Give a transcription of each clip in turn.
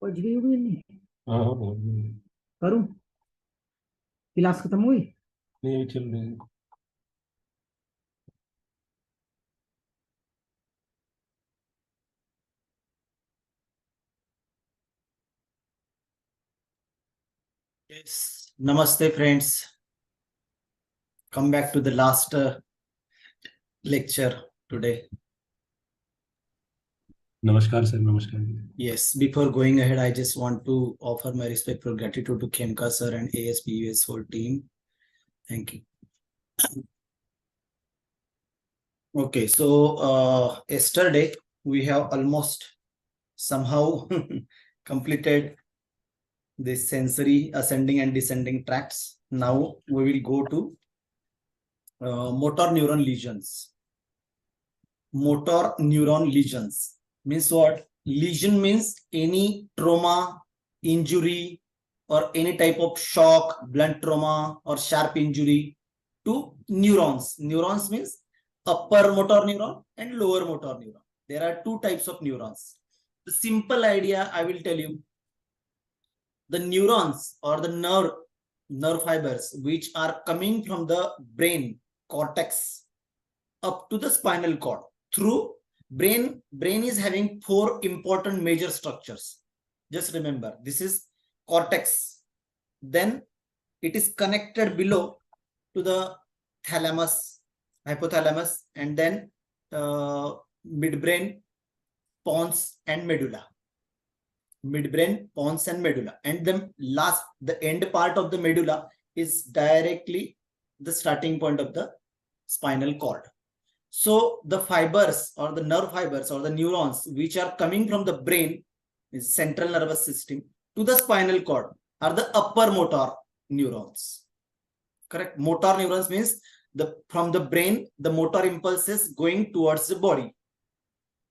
पहुंच गई होगी नहीं? हाँ करूं? क्लास खत्म हुई? नहीं अभी चल रहे हैं। Yes. Namaste, friends. Come back to the last lecture today. नमस्कार सर, नमस्कार। Yes. Before going ahead, I just want to offer my respectful gratitude to Khemka sir and ASPUS whole team. Thank you. Okay. So yesterday we have almost somehow completed the sensory ascending and descending tracts. Now we will go to motor neuron lesions. Motor neuron lesions means what? Lesion means any trauma, injury, or any type of shock, blunt trauma, or sharp injury to neurons. Neurons means upper motor neuron and lower motor neuron. There are two types of neurons. The simple idea I will tell you. The neurons or the nerve fibers which are coming from the brain cortex up to the spinal cord through brain is having four important major structures. Just remember, this is cortex, then it is connected below to the thalamus, hypothalamus, and then midbrain, pons, and medulla. Midbrain, pons, and medulla, and the end part of the medulla is directly the starting point of the spinal cord. So the fibers or the nerve fibers or the neurons which are coming from the brain, is central nervous system, to the spinal cord are the upper motor neurons. Correct? Motor neurons means from the brain the motor impulses going towards the body.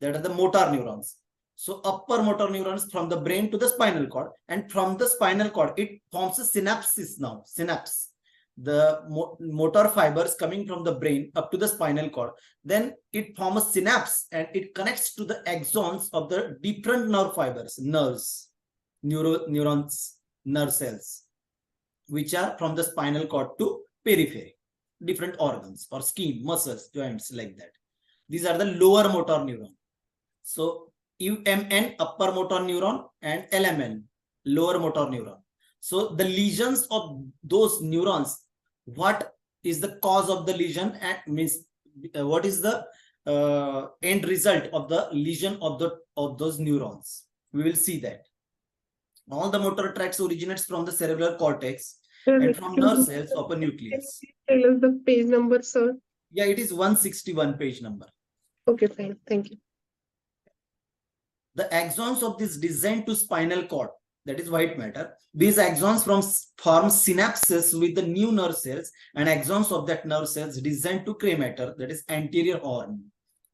That are the motor neurons. So upper motor neurons from the brain to the spinal cord, and from the spinal cord it forms a synapses now. Synapse. The motor fibers coming from the brain up to the spinal cord, then it forms a synapse and it connects to the axons of the different nerve fibers, neurons, nerve cells, which are from the spinal cord to periphery, different organs or skin, muscles, joints, like that. These are the lower motor neuron. So UMN, upper motor neuron, and LMN, lower motor neuron. So the lesions of those neurons, what is the cause of the lesion, and means what is the end result of the lesion of those neurons? We will see that. All the motor tracts originates from the cerebral cortex and from nerve cells of a nucleus. Tell us the page number, sir. Yeah, it is 161 page number. Okay, fine. Thank you. The axons of this descend to spinal cord, that is white matter. These axons form synapses with the new nerve cells, and axons of that nerve cells descend to gray matter, that is anterior horn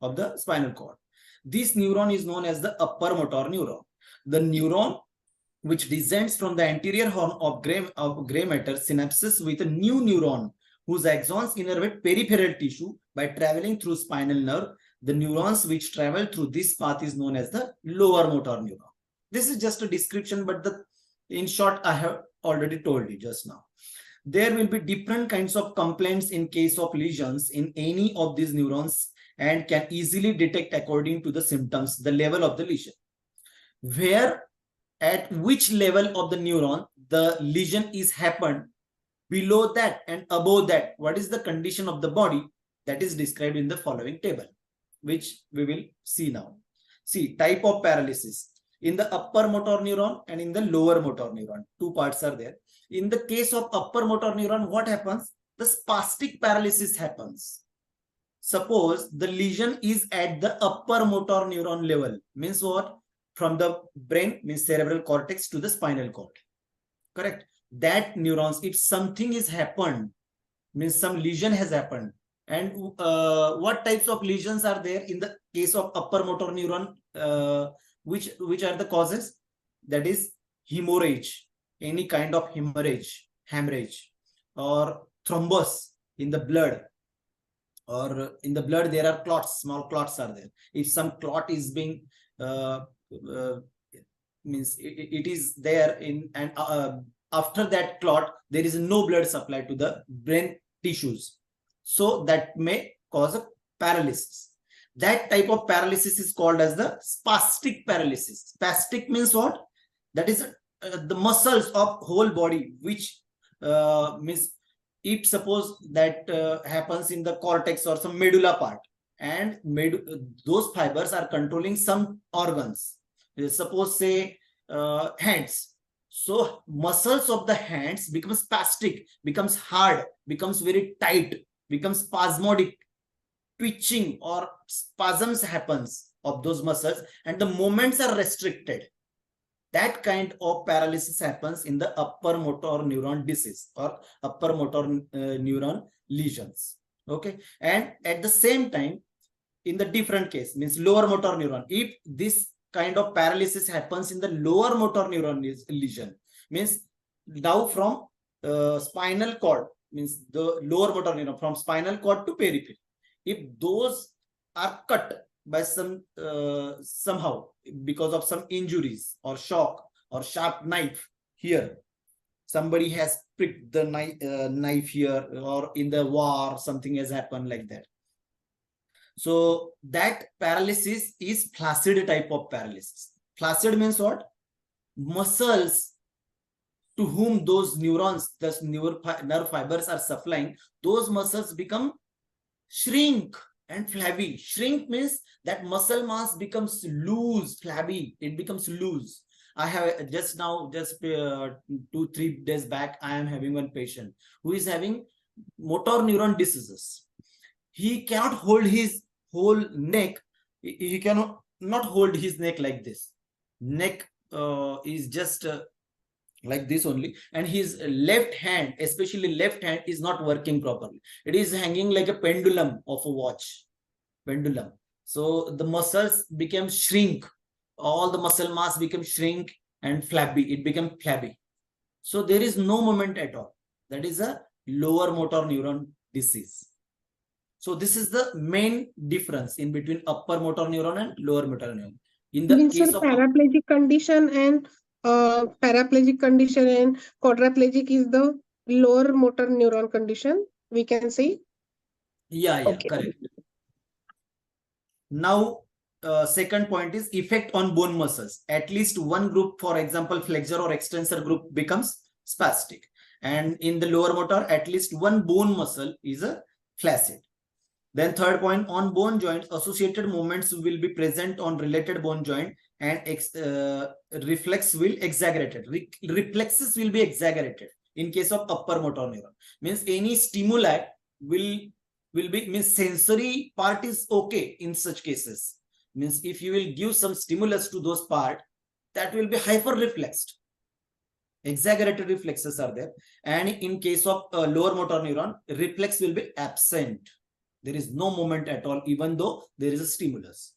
of the spinal cord. This neuron is known as the upper motor neuron. The neuron which descends from the anterior horn of gray matter synapses with a new neuron whose axons innervate peripheral tissue by traveling through spinal nerve. The neurons which travel through this path is known as the lower motor neuron. This is just a description, but in short, I have already told you just now. There will be different kinds of complaints in case of lesions in any of these neurons and can easily detect according to the symptoms, the level of the lesion. Where at which level of the neuron the lesion is happened, below that and above that, what is the condition of the body, that is described in the following table, which we will see now. See, type of paralysis in the upper motor neuron and in the lower motor neuron. Two parts are there. In the case of upper motor neuron, what happens? The spastic paralysis happens. Suppose the lesion is at the upper motor neuron level, means what? From the brain, means cerebral cortex, to the spinal cord. Correct? That neurons, if something is happened, means some lesion has happened. And what types of lesions are there in the case of upper motor neuron? Which are the causes? That is hemorrhage, any kind of hemorrhage, or thrombus in the blood, or in the blood there are clots, small clots are there. If some clot is being means it is there in, and after that clot, there is no blood supply to the brain tissues. So that may cause a paralysis. That type of paralysis is called as the spastic paralysis. Spastic means what? That is the muscles of whole body, which means if suppose that happens in the cortex or some medulla part, and those fibers are controlling some organs. Suppose say hands. So muscles of the hands become spastic, becomes hard, becomes very tight, becomes spasmodic, twitching or spasms happens of those muscles, and the movements are restricted. That kind of paralysis happens in the upper motor neuron disease or upper motor neuron lesions. Okay, and at the same time, in the different case, means lower motor neuron, if this kind of paralysis happens in the lower motor neuron lesion, means now from spinal cord, means the lower motor neuron from spinal cord to periphery, if those are cut by some somehow because of some injuries or shock or sharp knife here, somebody has pricked the knife here, or in the war something has happened like that. So that paralysis is flaccid type of paralysis. Flaccid means what? Muscles to whom those neurons, those nerve fibers are supplying, those muscles become shrink and flabby. Shrink means that muscle mass becomes loose, flabby. It becomes loose. I have just 2-3 days back, I am having one patient who is having motor neuron diseases. He cannot hold his whole neck. He cannot not hold his neck like this. Neck is just like this only, and his left hand, especially left hand, is not working properly. It is hanging like a pendulum of a watch. Pendulum. So the muscles became shrink. All the muscle mass became shrink and flabby. It became flabby. So there is no movement at all. That is a lower motor neuron disease. So this is the main difference in between upper motor neuron and lower motor neuron. In the case of paraplegic condition and quadriplegic is the lower motor neuron condition, we can say. Yeah, Okay. correct. Now, second point is effect on bone muscles. At least one group, for example, flexor or extensor group, becomes spastic. And in the lower motor, at least one bone muscle is a flaccid. Then third point, on bone joints, associated movements will be present on related bone joint, and reflex will exaggerated. Reflexes will be exaggerated in case of upper motor neuron. Means any stimuli will be, means sensory part is okay in such cases. Means if you will give some stimulus to those part, that will be hyper reflexed. Exaggerated reflexes are there. And in case of lower motor neuron, reflex will be absent. There is no movement at all, even though there is a stimulus.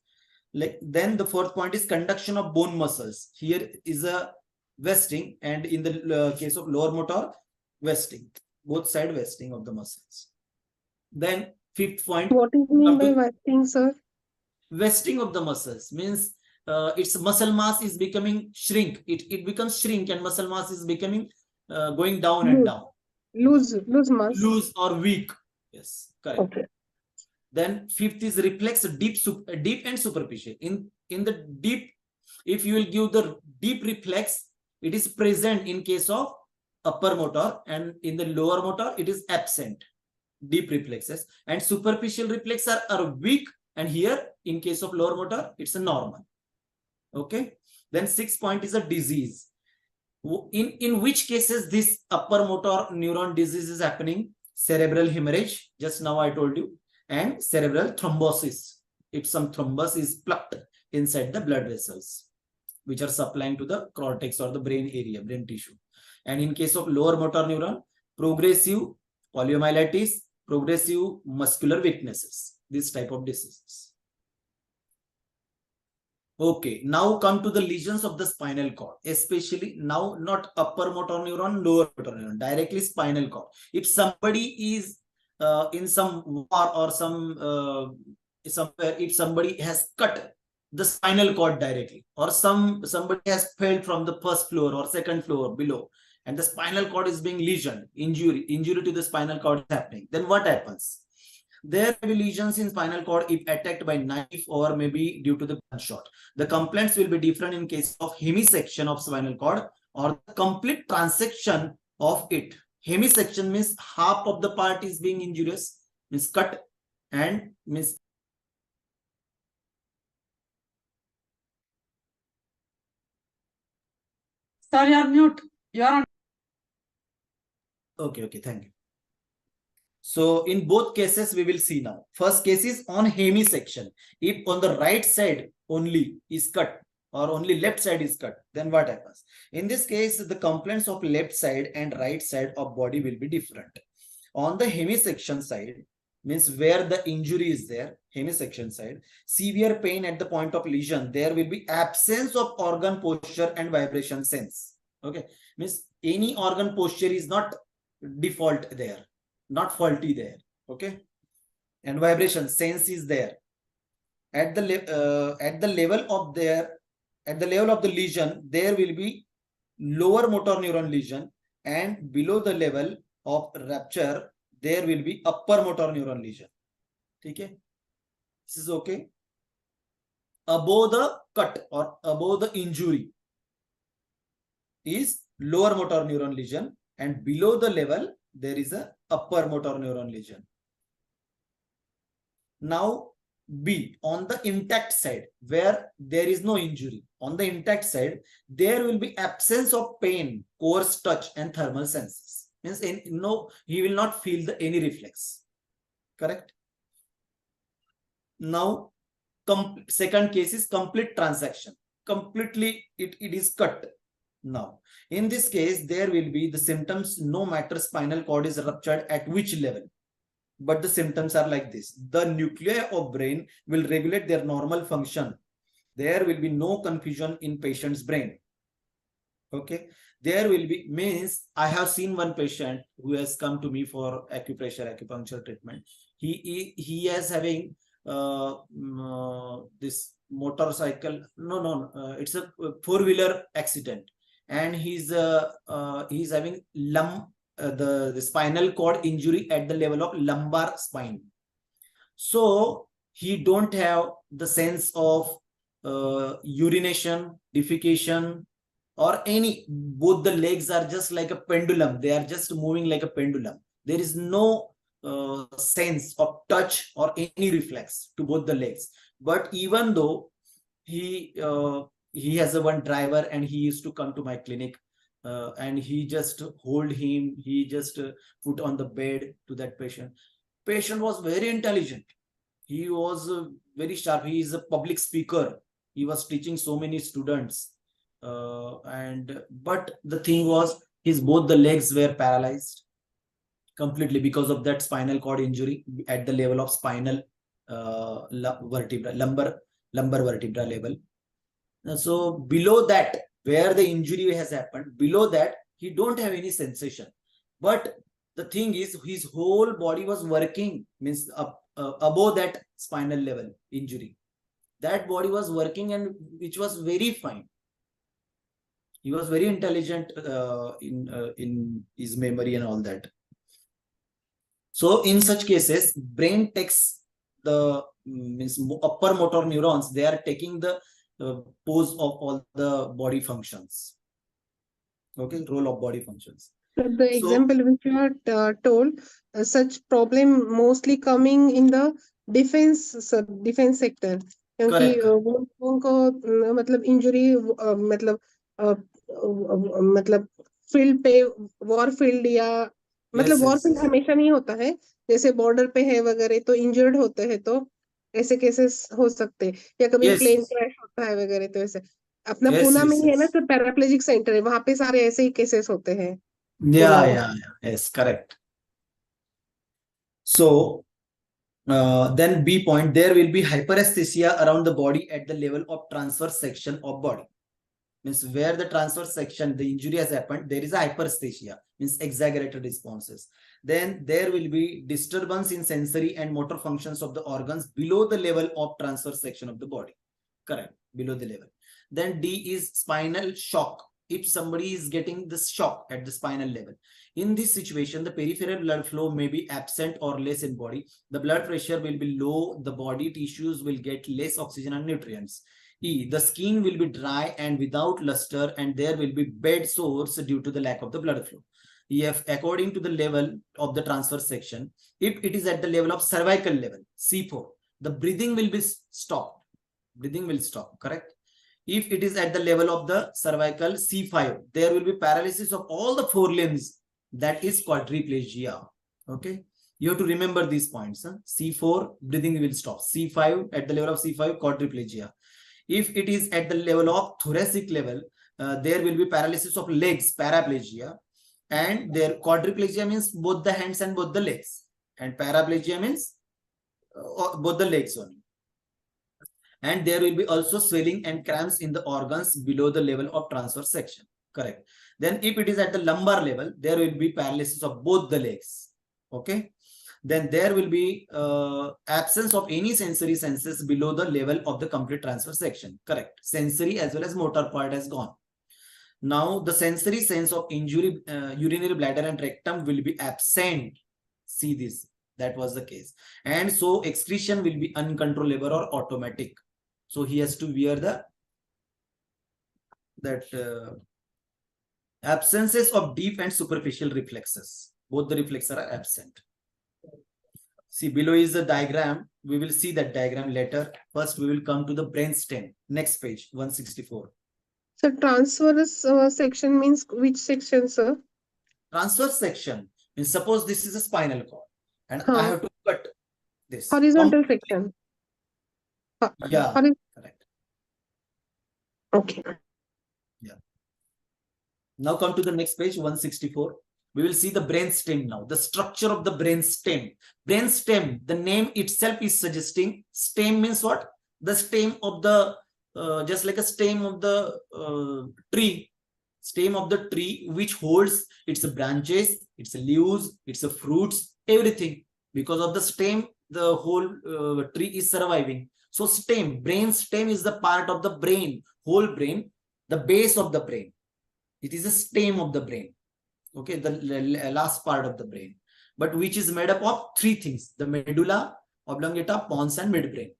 Like then the fourth point is conduction of bone muscles. Here is a vesting, and in the case of lower motor, vesting, both side vesting of the muscles. Then fifth point. What is mean by vesting, sir? Vesting of the muscles means its muscle mass is becoming shrink. It becomes shrink, and muscle mass is becoming going down and down. Loose mass. Loose or weak. Yes, correct. Okay. Then fifth is reflex, deep and superficial. In the deep, if you will give the deep reflex, it is present in case of upper motor, and in the lower motor, it is absent. Deep reflexes, and superficial reflexes are weak, and here in case of lower motor, it's a normal. Okay. Then sixth point is a disease. In which cases this upper motor neuron disease is happening? Cerebral hemorrhage, just now I told you, and cerebral thrombosis. If some thrombus is plucked inside the blood vessels, which are supplying to the cortex or the brain area, brain tissue. And in case of lower motor neuron, progressive poliomyelitis, progressive muscular weaknesses, this type of diseases. Okay, now come to the lesions of the spinal cord, especially now not upper motor neuron, lower motor neuron, directly spinal cord. If somebody is in some war or somewhere, if somebody has cut the spinal cord directly, or somebody has fell from the first floor or second floor below, and the spinal cord is being lesioned, injury to the spinal cord is happening, then what happens? There will be lesions in spinal cord if attacked by knife or maybe due to the gunshot. The complaints will be different in case of hemisection of spinal cord or the complete transection of it. Hemisection means half of the part is being injurious, means cut, and means Sir, you are mute. You are on. okay, thank you. So in both cases, we will see now. First case is on hemisection. If on the right side only is cut or only left side is cut, then what happens? In this case, the complaints of left side and right side of body will be different. On the hemisection side, means where the injury is there, hemisection side, severe pain at the point of lesion, there will be absence of organ posture and vibration sense. Okay, means any organ posture is not default there, not faulty there. Okay, and vibration sense is there. At the level of the lesion, there will be lower motor neuron lesion, and below the level of rupture, there will be upper motor neuron lesion. Okay, this is okay. Above the cut or above the injury is lower motor neuron lesion, and below the level there is a upper motor neuron lesion. Now B, on the intact side where there is no injury, on the intact side there will be absence of pain, coarse touch and thermal senses. Means he will not feel any reflex. Correct? Now second case is complete transaction. Completely it is cut. Now in this case there will be the symptoms no matter spinal cord is ruptured at which level, but the symptoms are like this. The nuclei of brain will regulate their normal function. There will be no confusion in patient's brain. Okay, there will be, means I have seen one patient who has come to me for acupuncture treatment. He is having this motorcycle, it's a four-wheeler accident, and he's having the spinal cord injury at the level of lumbar spine. So he don't have the sense of urination, defecation, or any. Both the legs are just like a pendulum. They are just moving like a pendulum. There is no sense of touch or any reflex to both the legs. But even though he has a one driver and he used to come to my clinic, and he just hold him, he just put on the bed to that patient. Patient was very intelligent. He was very sharp. He is a public speaker. He was teaching so many students. But the thing was, both the legs were paralyzed completely because of that spinal cord injury at the level of spinal vertebra, lumbar vertebra level. So below that, where the injury has happened, below that he don't have any sensation. But the thing is, his whole body was working, means above that spinal level injury. That body was working, and which was very fine. He was very intelligent in his memory and all that. So in such cases, brain takes the means upper motor neurons. They are taking the pose of all the body functions. Okay, role of body functions. The example which you are told, such problem mostly coming in the defense sector. क्योंकि वो को मतलब injury मतलब field पे war field या मतलब war field हमेशा नहीं होता है, जैसे बॉर्डर पे है वगैरह तो इंजर्ड होते हैं, तो ऐसे केसेस हो सकते हैं, या कभी प्लेन क्रैश होता है वगैरह, तो ऐसे अपना पूना में है ना, तो पैराप्लेजिक सेंटर है, वहां पे सारे ऐसे ही केसेस होते हैं. Yes, correct. So then B point, there will be hyperesthesia around the body at the level of transverse section of body. Means where the transverse section, the injury has happened, there is a hyperesthesia, means exaggerated responses. Then there will be disturbance in sensory and motor functions of the organs below the level of transverse section of the body. Correct. Below the level. Then D is spinal shock. If somebody is getting this shock at the spinal level, in this situation, the peripheral blood flow may be absent or less in body. The blood pressure will be low. The body tissues will get less oxygen and nutrients. E, the skin will be dry and without luster, and there will be bed sores due to the lack of the blood flow. F, according to the level of the transverse section, if it is at the level of cervical level, C4, the breathing will be stopped. Breathing will stop, correct? If it is at the level of the cervical, C5, there will be paralysis of all the four limbs. That is quadriplegia. Okay, you have to remember these points. C4, breathing will stop. C5, at the level of C5, quadriplegia. If it is at the level of thoracic level, there will be paralysis of legs, paraplegia. And their quadriplegia means both the hands and both the legs. And paraplegia means both the legs only. And there will be also swelling and cramps in the organs below the level of transverse section. Correct. Then if it is at the lumbar level, there will be paralysis of both the legs. Okay. Then there will be absence of any sensory senses below the level of the complete transverse section. Correct. Sensory as well as motor part has gone. Now the sensory sense of injury, urinary bladder and rectum will be absent. See this. That was the case. And so excretion will be uncontrollable or automatic. So he has to wear absences of deep and superficial reflexes. Both the reflexes are absent. See, below is the diagram. We will see that diagram later. First, we will come to the brainstem. Next page, 164. So transverse section means which section, sir? Transverse section means suppose this is a spinal cord and I have to cut this. Horizontal section. Yeah, correct. Okay. Yeah. Now come to the next page, 164. We will see the brainstem now, the structure of the brainstem. Brainstem, the name itself is suggesting, stem means what? The stem of the, just like a stem of the tree, stem of the tree which holds its branches, its leaves, its fruits, everything. Because of the stem, the whole tree is surviving. So stem, brain stem is the part of the brain, whole brain, the base of the brain. It is a stem of the brain. Okay, the last part of the brain, but which is made up of three things: the medulla oblongata, pons, and midbrain.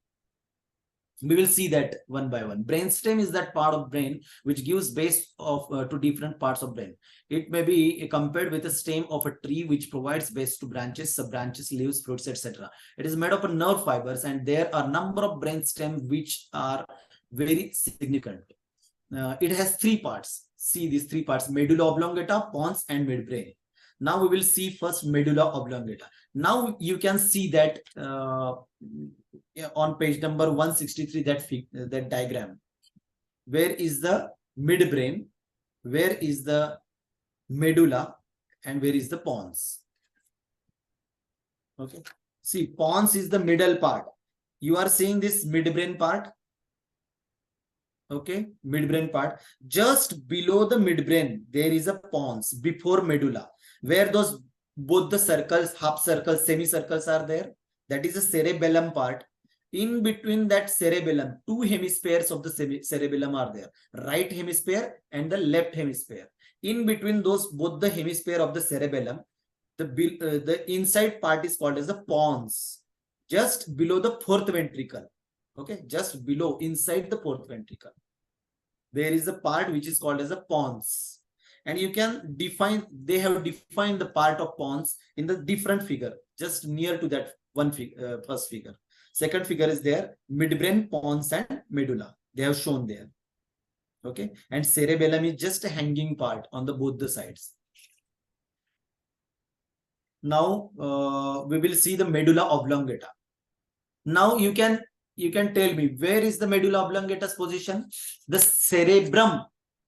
We will see that one by one. Brainstem is that part of brain which gives base of to different parts of brain. It may be compared with a stem of a tree which provides base to branches, sub-branches, leaves, fruits, etc. It is made up of nerve fibers, and there are number of brainstem which are very significant. It has three parts. See these three parts: medulla oblongata, pons, and midbrain. Now we will see first medulla oblongata. Now you can see that on page number 163, that diagram. Where is the midbrain? Where is the medulla? And where is the pons? Okay. See, pons is the middle part. You are seeing this midbrain part. Okay, midbrain part. Just below the midbrain, there is a pons before medulla, where those both the circles, half circles, semicircles are there. That is the cerebellum part. In between that cerebellum, two hemispheres of the cerebellum are there, right hemisphere and the left hemisphere. In between those, both the hemisphere of the cerebellum, the inside part is called as the pons, just below the fourth ventricle. Okay, just below, inside the fourth ventricle, there is a part which is called as a pons. And you can define, they have defined the part of pons in the different figure, just near to that one figure, first figure. Second figure is there, midbrain, pons, and medulla. They have shown there. Okay, and cerebellum is just a hanging part on the both the sides. Now we will see the medulla oblongata. Now you can tell me, where is the medulla oblongata's position? The cerebrum.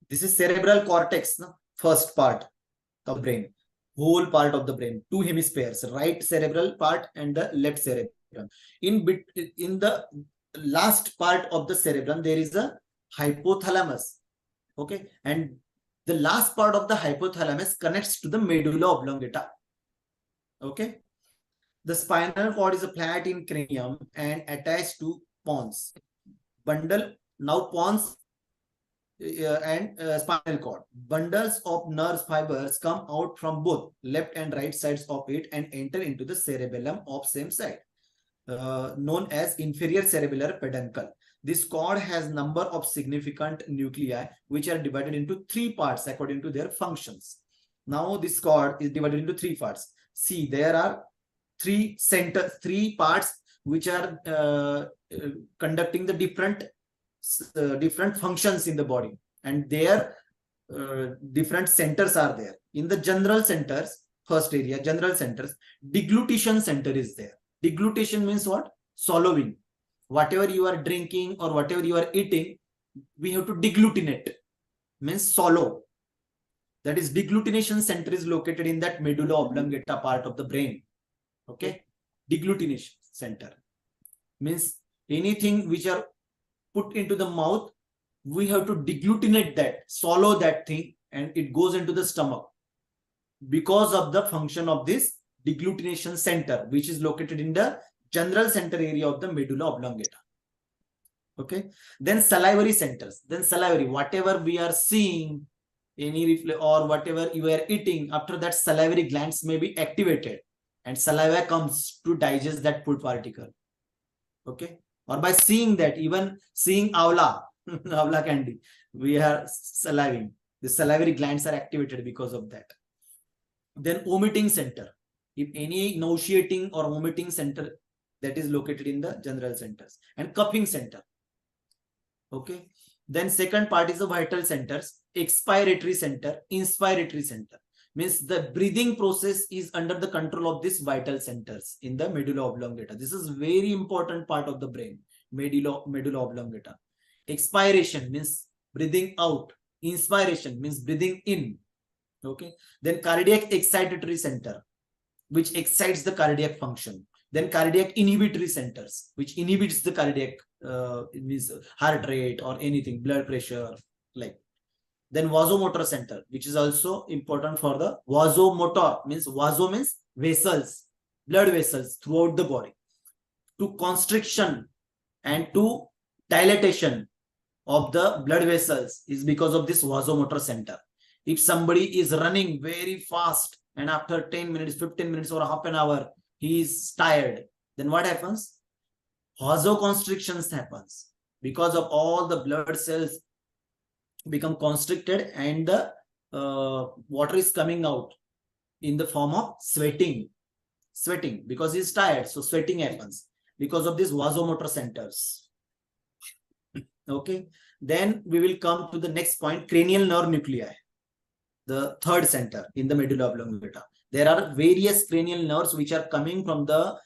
This is cerebral cortex, no? First part of brain, whole part of the brain, two hemispheres, right cerebral part and the left cerebrum. In the last part of the cerebrum, there is a hypothalamus. Okay, and the last part of the hypothalamus connects to the medulla oblongata. Okay. The spinal cord is flat in cranium and attached to pons. Bundle Now pons and spinal cord. Bundles of nerve fibers come out from both left and right sides of it and enter into the cerebellum of same side, known as inferior cerebellar peduncle. This cord has number of significant nuclei which are divided into 3 parts according to their functions. Now this cord is divided into 3 parts. See, there are 3 parts which are conducting the different functions in the body, and their different centers are there. In the general centers, first area, general centers, deglutition center is there. Deglutition means what? Swallowing. Whatever you are drinking or whatever you are eating, we have to deglutinate, means swallow. That is, deglutination center is located in that medulla oblongata part of the brain. Okay, deglutination center means anything which are put into the mouth, we have to deglutinate that, swallow that thing, and it goes into the stomach because of the function of this deglutination center, which is located in the general center area of the medulla oblongata. Okay, then salivary centers. Then salivary, whatever we are seeing, any or whatever you are eating, after that salivary glands may be activated and saliva comes to digest that food particle. Okay, or by seeing that, even seeing avla avla candy, we are saliving. The salivary glands are activated because of that. Then vomiting center. If any nauseating or vomiting center, that is located in the general centers. And coughing center. Okay. Then second part is the vital centers, expiratory center, inspiratory center. Means the breathing process is under the control of these vital centers in the medulla oblongata. This is very important part of the brain, medulla oblongata. Expiration means breathing out. Inspiration means breathing in. Okay. Then cardiac excitatory center, which excites the cardiac function. Then cardiac inhibitory centers, which inhibits the cardiac means heart rate or anything, blood pressure, like. Then vasomotor center, which is also important for the vasomotor, means vaso means vessels, blood vessels throughout the body. To constriction and to dilatation of the blood vessels is because of this vasomotor center. If somebody is running very fast and after 10 minutes, 15 minutes or half an hour, he is tired, then what happens? Vasoconstrictions happens because of all the blood cells become constricted and the water is coming out in the form of sweating because he is tired. So sweating happens because of these vasomotor centers. Okay. Then we will come to the next point, cranial nerve nuclei, the third center in the medulla oblongata. There are various cranial nerves which are coming from the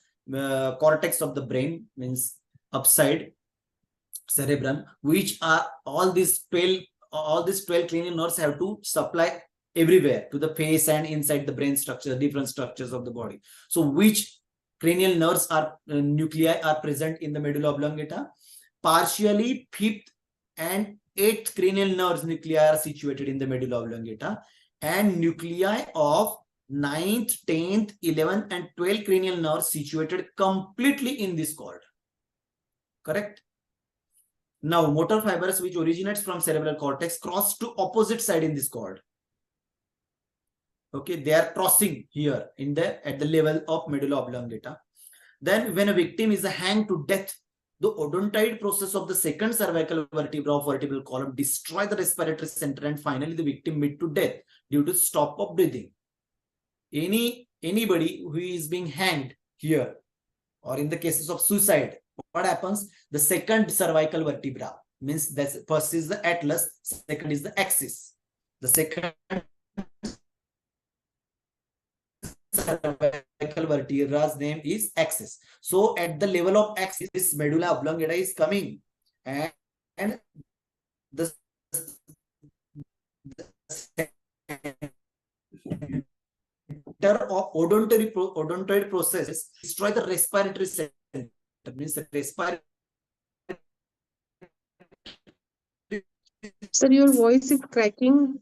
cortex of the brain, means upside cerebrum, which are all these 12 cranial nerves have to supply everywhere to the face and inside the brain structure, different structures of the body. So which cranial nerves are nuclei are present in the medulla oblongata? Partially 5th and 8th cranial nerves nuclei are situated in the medulla oblongata, and nuclei of 9th, 10th, 11th and 12th cranial nerves situated completely in this cord. Correct? Now, motor fibers which originates from cerebral cortex cross to opposite side in this cord. Okay, they are crossing here in at the level of medulla oblongata. Then when a victim is hanged to death, the odontoid process of the second cervical vertebra of vertebral column destroy the respiratory center and finally the victim meet to death due to stop of breathing. Anybody who is being hanged here, or in the cases of suicide, what happens? The second cervical vertebra, means that first is the atlas, second is the axis. The second cervical vertebra's name is axis. So at the level of axis, this medulla oblongata is coming, and the of odontoid process destroy the respiratory center. Means the respiratory. Sir, your voice is cracking.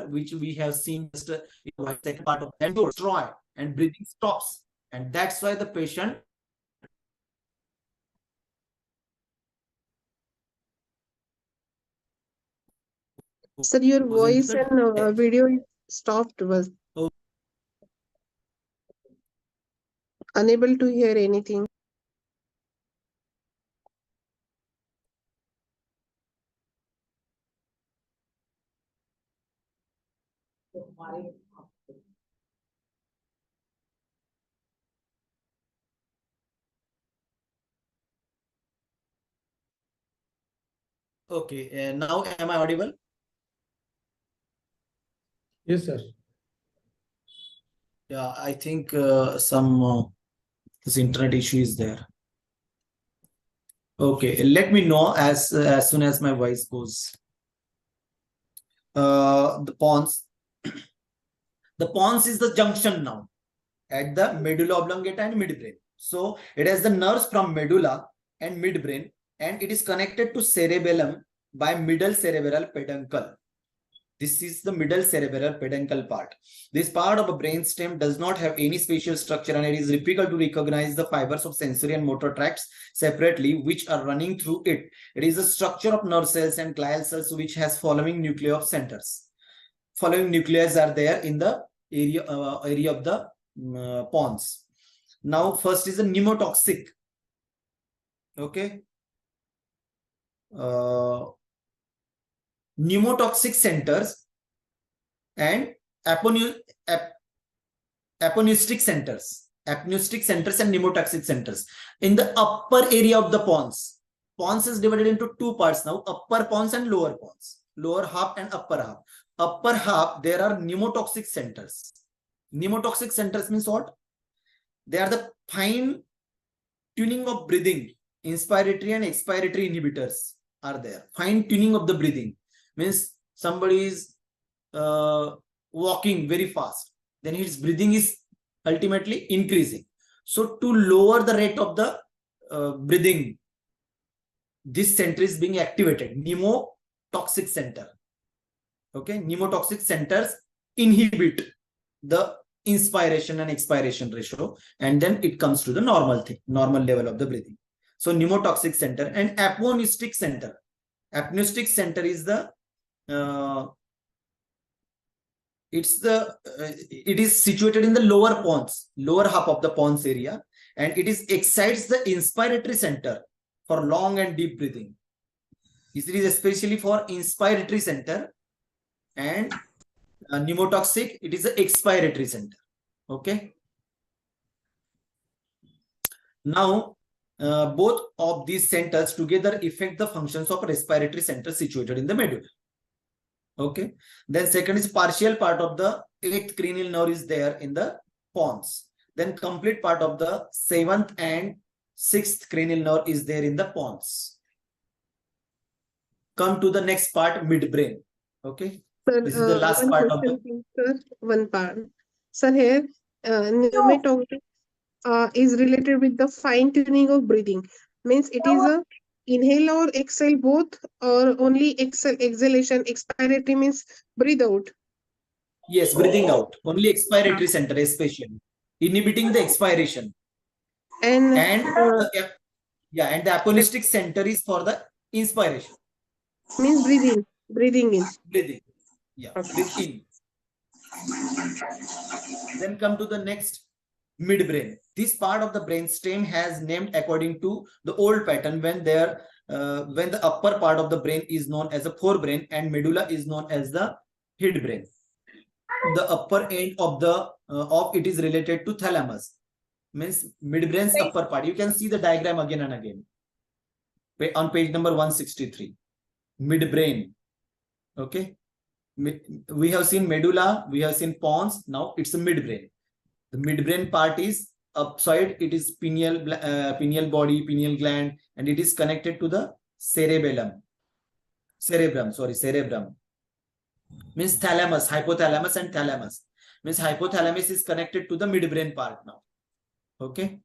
Which we have seen just in the second part of that, destroy and breathing stops, and that's why the patient Sir, your into voice the and depth. video is stopped. Was Oh. unable to hear anything. Okay, now am I audible? Yes, sir. Yeah, I think some this internet issue is there. Okay, let me know as soon as my voice goes. The pons. The pons is the junction now at the medulla oblongata and midbrain. So it has the nerves from medulla and midbrain, and it is connected to cerebellum by middle cerebral peduncle. This is the middle cerebral peduncle part. This part of a brainstem does not have any spatial structure, and it is difficult to recognize the fibers of sensory and motor tracts separately, which are running through it. It is a structure of nerve cells and glial cells, which has following nuclei of centers. Following nuclei are there in the area of the pons. Now, first is the pneumotoxic. Okay. Pneumotoxic centers and apneustic centers. Apneustic centers and pneumotoxic centers. In the upper area of the pons. Pons is divided into two parts now, upper pons and lower pons. Lower half and upper half. Upper half, there are pneumotoxic centers. Pneumotoxic centers means what? They are the fine tuning of breathing. Inspiratory and expiratory inhibitors are there. Fine tuning of the breathing means somebody is walking very fast, then his breathing is ultimately increasing. So to lower the rate of the breathing, this center is being activated, pneumotoxic center. Okay, pneumotoxic centers inhibit the inspiration and expiration ratio, and then it comes to the normal level of the breathing. So pneumotoxic center and apneustic center. Apneustic center is the it is situated in the lower pons, lower half of the pons area, and it excites the inspiratory center for long and deep breathing. It is especially for inspiratory center, and pneumotoxic, it is the expiratory center. Okay. Now, both of these centers together affect the functions of respiratory center situated in the medulla. Okay. Then second is partial part of the 8th cranial nerve is there in the pons. Then complete part of the 7th and 6th cranial nerve is there in the pons. Come to the next part, midbrain. Okay. Sir, This is the last part of the... Sir, one part. Sir, here, pneumotoxic is related with the fine tuning of breathing. Means it is a inhale or exhale both, or only exhalation. Expiratory means breathe out. Yes, breathing out. Only expiratory center, especially inhibiting the expiration. And the apneustic center is for the inspiration. Means breathing in. Breathing. Yeah, Okay. breathe in. Then come to the next, midbrain. This part of the brainstem has named according to the old pattern when the upper part of the brain is known as the forebrain and medulla is known as the hindbrain. The upper end of the it is related to thalamus. Means midbrain's upper part. You can see the diagram again and again on page number 163. Midbrain. Okay. We have seen medulla, we have seen pons. Now it's a midbrain. The midbrain part is upside. It is pineal body, pineal gland, and it is connected to the cerebrum. Means thalamus, hypothalamus, and thalamus. Means hypothalamus is connected to the midbrain part now. Okay.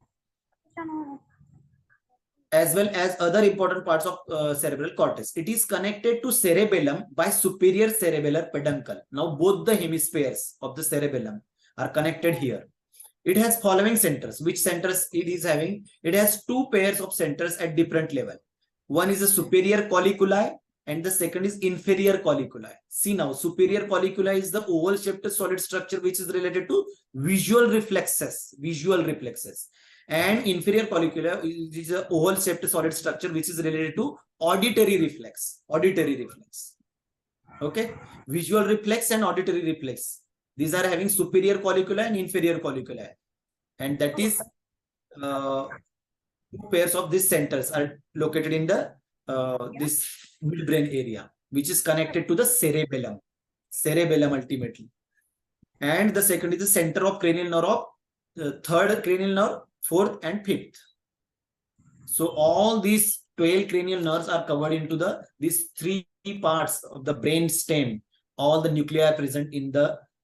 As well as other important parts of cerebral cortex. It is connected to cerebellum by superior cerebellar peduncle. Now both the hemispheres of the cerebellum are connected here. It has following centers. Which centers it is having? It has two pairs of centers at different level. One is a superior colliculi and the second is inferior colliculi. See now, superior colliculi is the oval shaped solid structure which is related to visual reflexes, and inferior colliculi is a oval shaped solid structure which is related to auditory reflex. Okay, visual reflex and auditory reflex. These are having superior colliculi and inferior colliculi, and that is two pairs of these centers are located in the this midbrain area, which is connected to the cerebellum ultimately. And the second is the center of cranial nerve of third cranial nerve, fourth and fifth. So all these 12 cranial nerves are covered into these three parts of the brain stem. All the nuclei present in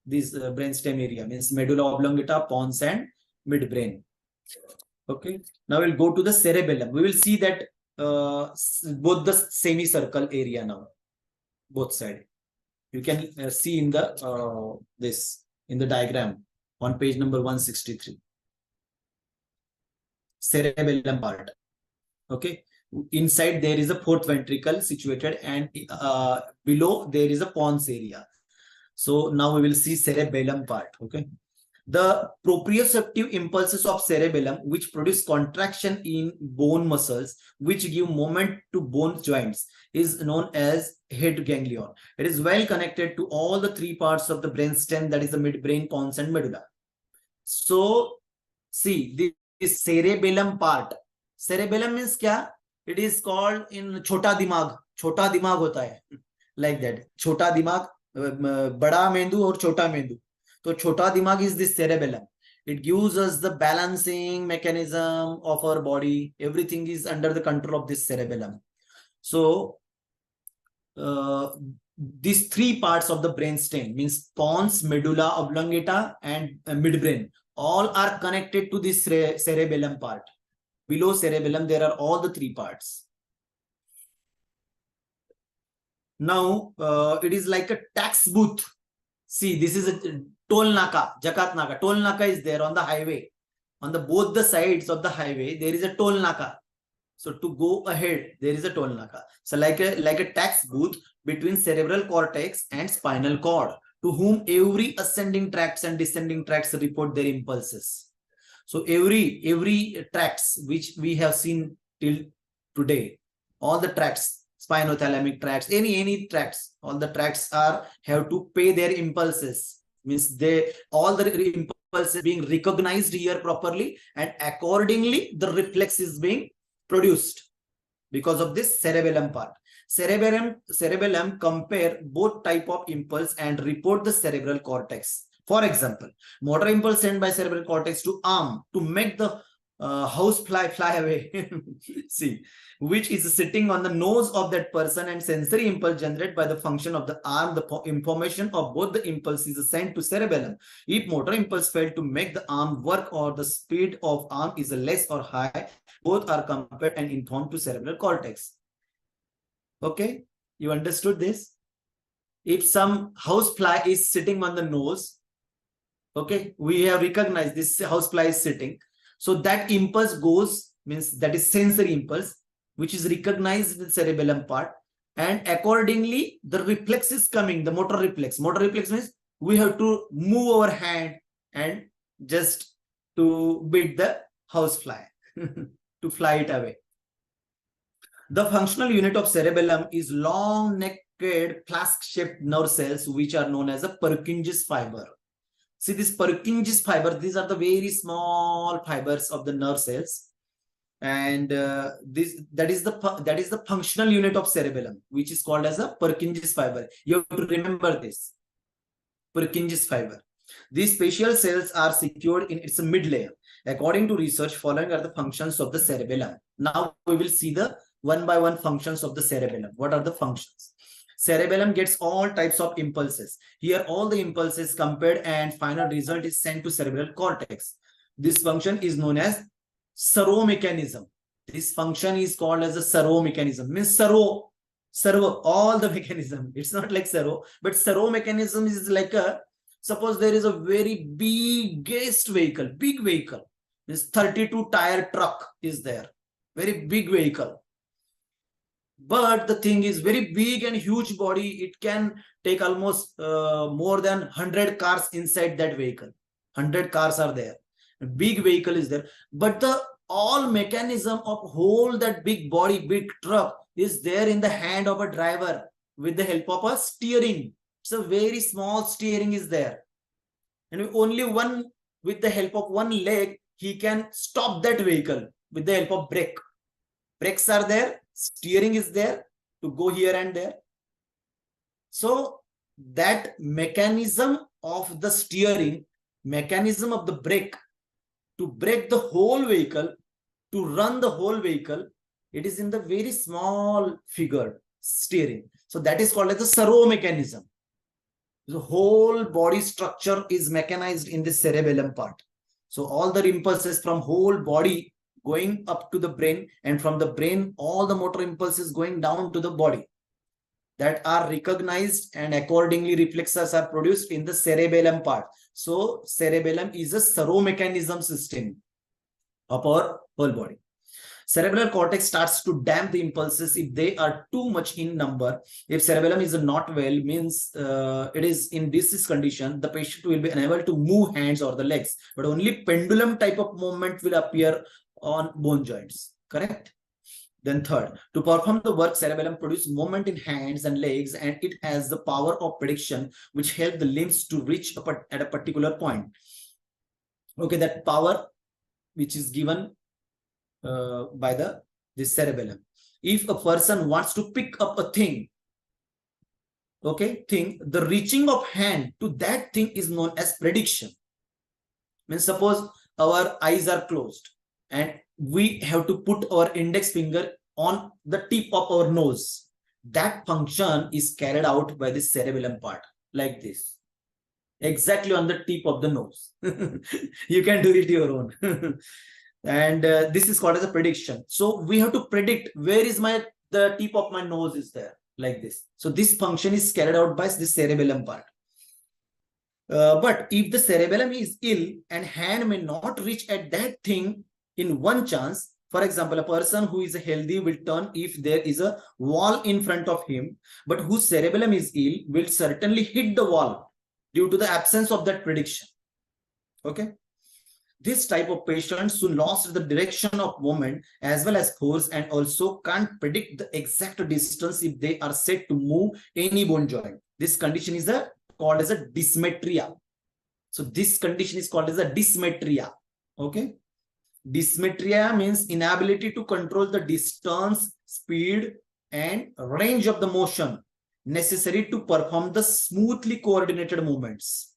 this brain stem area, means medulla oblongata, pons and midbrain. Okay, now we'll go to the cerebellum. We will see that both the semicircle area now, both sides. You can see in the in the diagram on page number 163. Cerebellum part. Okay, inside there is a fourth ventricle situated, and below there is a pons area. So now we will see cerebellum part. Okay, the proprioceptive impulses of cerebellum, which produce contraction in bone muscles, which give movement to bone joints, is known as head ganglion. It is well connected to all the three parts of the brain stem, that is the midbrain, pons and medulla. So see this cerebellum part. Cerebellum means kya? It is called in chota dimag. Chota dimag hota hai, like that. Chota dimag, bada mendu or chota mendu. So chota dimag is this cerebellum. It gives us the balancing mechanism of our body. Everything is under the control of this cerebellum. So these three parts of the brain stem, means pons, medulla oblongata and midbrain, all are connected to this cerebellum part. Below cerebellum there are all the three parts. Now it is like a tax booth. See, this is a toll naka, Jakat naka. Toll naka is there on the highway. On both the sides of the highway there is a toll naka. So to go ahead there is a toll naka. So like a tax booth between cerebral cortex and spinal cord, to whom every ascending tracts and descending tracts report their impulses. So every tracts which we have seen till today, all the tracts, spinothalamic tracts, any tracts, all the tracts have to pay their impulses. Means all the impulses being recognized here properly, and accordingly the reflex is being produced because of this cerebellum part. Cerebellum compare both type of impulse and report the cerebral cortex. For example, motor impulse sent by cerebral cortex to arm to make the house fly away. See, which is sitting on the nose of that person, and sensory impulse generated by the function of the arm. The information of both the impulse is sent to cerebellum. If motor impulse failed to make the arm work, or the speed of arm is less or high, both are compared and informed to cerebral cortex. Okay, you understood this? If some housefly is sitting on the nose, okay, we have recognized this housefly is sitting. So that impulse goes, means that is sensory impulse, which is recognized in the cerebellum part, and accordingly the reflex is coming, the motor reflex. Motor reflex means we have to move our hand and just to beat the housefly, to fly it away. The functional unit of cerebellum is long-necked flask-shaped nerve cells, which are known as a Purkinje's fiber. See, this Purkinje's fiber, these are the very small fibers of the nerve cells, and that is the functional unit of cerebellum, which is called as a Purkinje's fiber. You have to remember this, Purkinje's fiber. These special cells are secured in its mid layer. According to research, following are the functions of the cerebellum. Now we will see the one by one functions of the cerebellum. What are the functions? Cerebellum gets all types of impulses. Here all the impulses compared, and final result is sent to cerebral cortex. This function is known as servo mechanism. This function is called as a servo mechanism. Means servo, all the mechanism. It's not like servo, but servo mechanism is like a, suppose there is a very biggest vehicle, big vehicle. This 32 tire truck is there, very big vehicle. But the thing is very big and huge body. It can take almost more than 100 cars inside that vehicle. 100 cars are there. A big vehicle is there. But the all mechanism of whole that big body, big truck is there in the hand of a driver with the help of a steering. So very small steering is there. And only one, with the help of one leg, he can stop that vehicle with the help of brake. Brakes are there, steering is there to go here and there. So that mechanism of the steering, mechanism of the brake, to brake the whole vehicle, to run the whole vehicle, it is in the very small figure steering. So that is called as the servo mechanism. The whole body structure is mechanized in the cerebellum part. So all the impulses from whole body going up to the brain, and from the brain all the motor impulses going down to the body, that are recognized, and accordingly reflexes are produced in the cerebellum part. So cerebellum is a servo mechanism system of our whole body. Cerebral cortex starts to damp the impulses if they are too much in number. If cerebellum is not well, means it is in disease condition, the patient will be unable to move hands or the legs, but only pendulum type of movement will appear on bone joints. Correct? Then third, to perform the work, cerebellum produces movement in hands and legs, and it has the power of prediction, which help the limbs to reach at a particular point. Okay, that power which is given by the cerebellum. If a person wants to pick up a thing, okay, the reaching of hand to that thing is known as prediction. Means suppose our eyes are closed and we have to put our index finger on the tip of our nose. That function is carried out by the cerebellum part, like this, exactly on the tip of the nose. You can do it your own. And this is called as a prediction. So we have to predict where is the tip of my nose is there, like this. So this function is carried out by the cerebellum part. But if the cerebellum is ill and hand may not reach at that thing in one chance, for example, a person who is healthy will turn if there is a wall in front of him, but whose cerebellum is ill will certainly hit the wall due to the absence of that prediction. Okay. This type of patients who lost the direction of movement as well as force, and also can't predict the exact distance if they are set to move any bone joint. This condition is called as a dysmetria. So this condition is called as a dysmetria. Okay. Dysmetria means inability to control the distance, speed, and range of the motion necessary to perform the smoothly coordinated movements.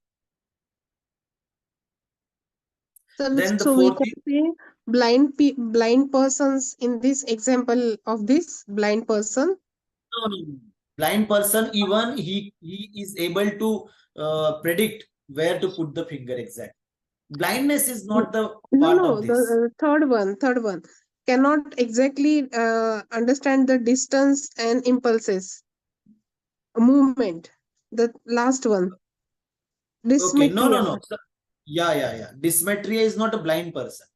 So we can say blind persons in this example of this blind person. No. Blind person, even he is able to predict where to put the finger exactly. Blindness is not the part of this. The third one cannot exactly understand the distance and impulses, movement. The last one. Okay, no. So, yeah. Dysmetria is not a blind person.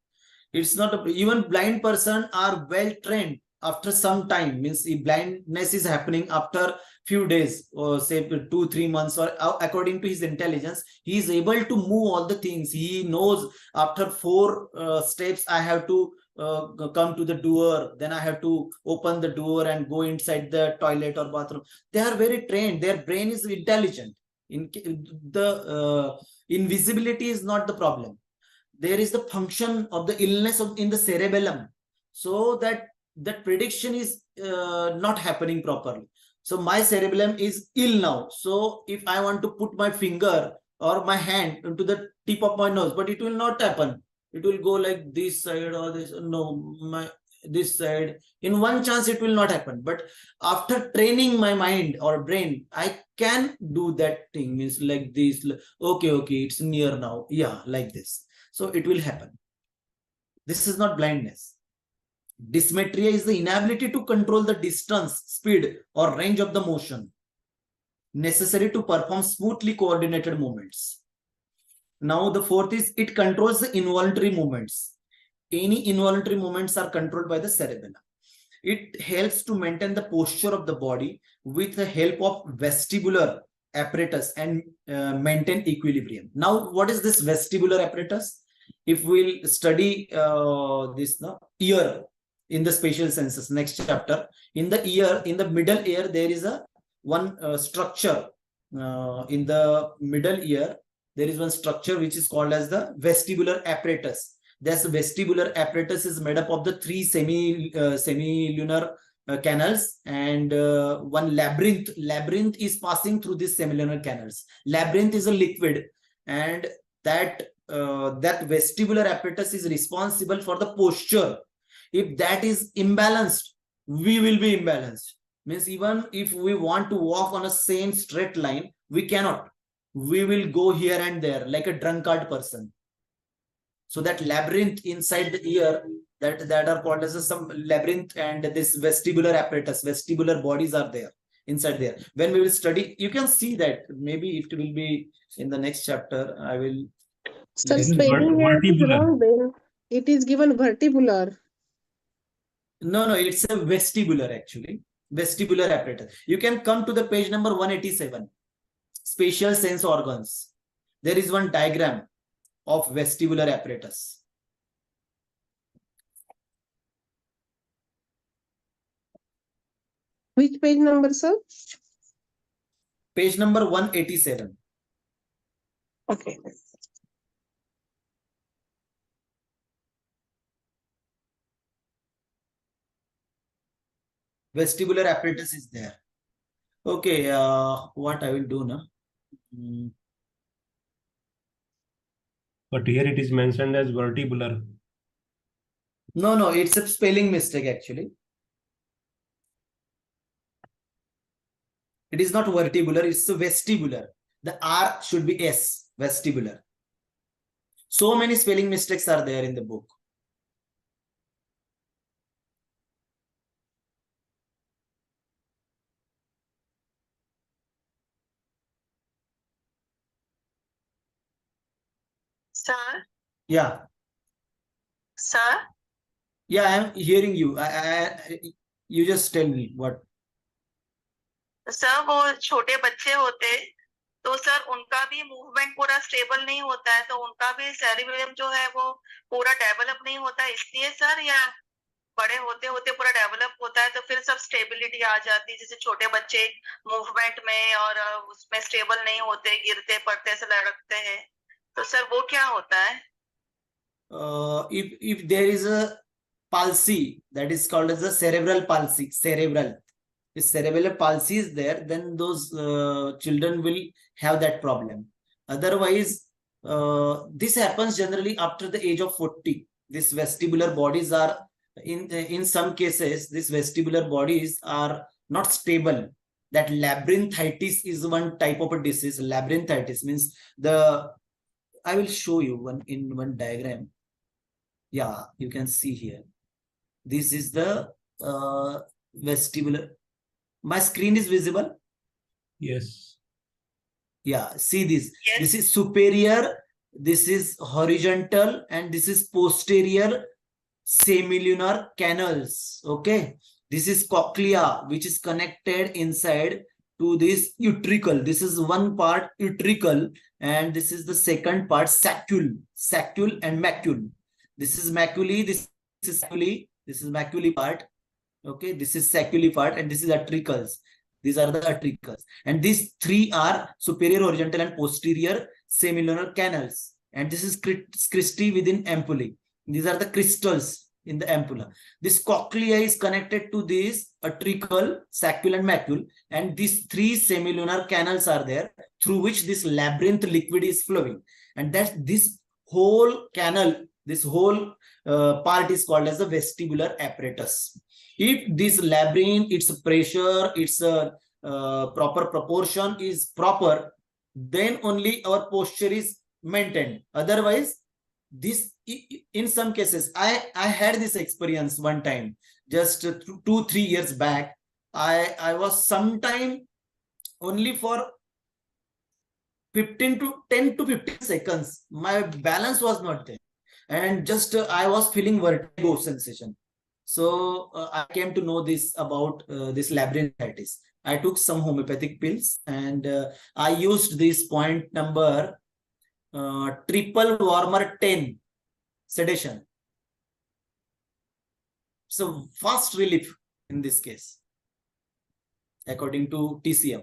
It's not even blind person are well trained after some time. Means if blindness is happening after few days or say 2-3 months, or according to his intelligence, he is able to move all the things. He knows after 4 steps I have to come to the door, then I have to open the door and go inside the toilet or bathroom. They are very trained. Their brain is intelligent. The invisibility is not the problem. There is the function of the illness in the cerebellum, so that prediction is not happening properly. So my cerebellum is ill now. So if I want to put my finger or my hand into the tip of my nose, but it will not happen. It will go like this side or this. No, this side. In one chance, it will not happen. But after training my mind or brain, I can do that thing. Means like this. Okay, it's near now. Yeah, like this. So it will happen. This is not blindness. Dysmetria is the inability to control the distance, speed, or range of the motion necessary to perform smoothly coordinated movements. Now the fourth is it controls the involuntary movements. Any involuntary movements are controlled by the cerebellum. It helps to maintain the posture of the body with the help of vestibular apparatus and maintain equilibrium. Now, what is this vestibular apparatus? If we'll study this ear in the spatial senses, next chapter, in the ear, in the middle ear, there is a one structure. In the middle ear, there is one structure which is called as the vestibular apparatus. This vestibular apparatus is made up of the three semilunar canals and one labyrinth. Labyrinth is passing through these semilunar canals. Labyrinth is a liquid, and that vestibular apparatus is responsible for the posture. If that is imbalanced, we will be imbalanced. Means even if we want to walk on a same straight line, we cannot. We will go here and there like a drunkard person. So that labyrinth inside the ear, that are called as some labyrinth, and this vestibular apparatus, vestibular bodies are there inside there. When we will study, you can see that. Maybe it will be in the next chapter. I will. Sir, This is spelling here is vertibular. wrong then. It is given vertibular. No, it's a vestibular actually. Vestibular apparatus. You can come to the page number 187. Spatial sense organs. There is one diagram of vestibular apparatus. Which page number, sir? Page number 187. Okay. Vestibular apparatus is there. Okay, what I will do now? But here it is mentioned as vertibular. No, it's a spelling mistake actually. It is not vertibular, it's a vestibular. The R should be S, vestibular. So many spelling mistakes are there in the book. Sir, Yeah, sir, I am hearing you. You just tell me what. Sir वो छोटे बच्चे होते तो sir उनका भी movement पूरा stable नहीं होता है, तो उनका भी सेरिब्रम जो है वो पूरा डेवलप नहीं होता है, इसलिए सर, या बड़े होते होते पूरा डेवलप होता है तो फिर सब स्टेबिलिटी आ जाती है, जैसे छोटे बच्चे मूवमेंट में और उसमें स्टेबल नहीं होते, गिरते पड़ते ऐसे लड़कते हैं, तो सर वो क्या होता है? If there is a palsy, that is called as a cerebral palsy, cerebral. If cerebral palsy is there, then those children will have that problem. Otherwise, this happens generally after the age of 40. These vestibular bodies are, in some cases, these vestibular bodies are not stable. That labyrinthitis is one type of a disease. Labyrinthitis means I will show you in one diagram. Yeah, you can see here. This is the vestibular. My screen is visible? Yes. Yeah, see this. Yes. This is superior, this is horizontal, and this is posterior semilunar canals. Okay. This is cochlea, which is connected inside to this utricle. This is one part utricle, and this is the second part saccule. Saccule and macule. This is maculae, this is saccule, this is maculae part. Okay, this is saccule part, and this is utricles. These are the utricles, and these three are superior, horizontal, and posterior semilunar canals. And this is cristae within ampullae. These are the crystals in the ampulla. This cochlea is connected to this utricle, saccule, and macule, and these three semilunar canals are there through which this labyrinth liquid is flowing. And that this whole canal, this whole part is called as the vestibular apparatus. If this labyrinth, its pressure, its proper proportion is proper, then only our posture is maintained. Otherwise, this, in some cases, I had this experience one time, just 2-3 years back. I was sometime only for 10 to 15 seconds, my balance was not there, and just I was feeling vertigo sensation. So I came to know this about this labyrinthitis. I took some homeopathic pills and I used this point number triple warmer 10 sedation. So fast relief in this case, according to TCM.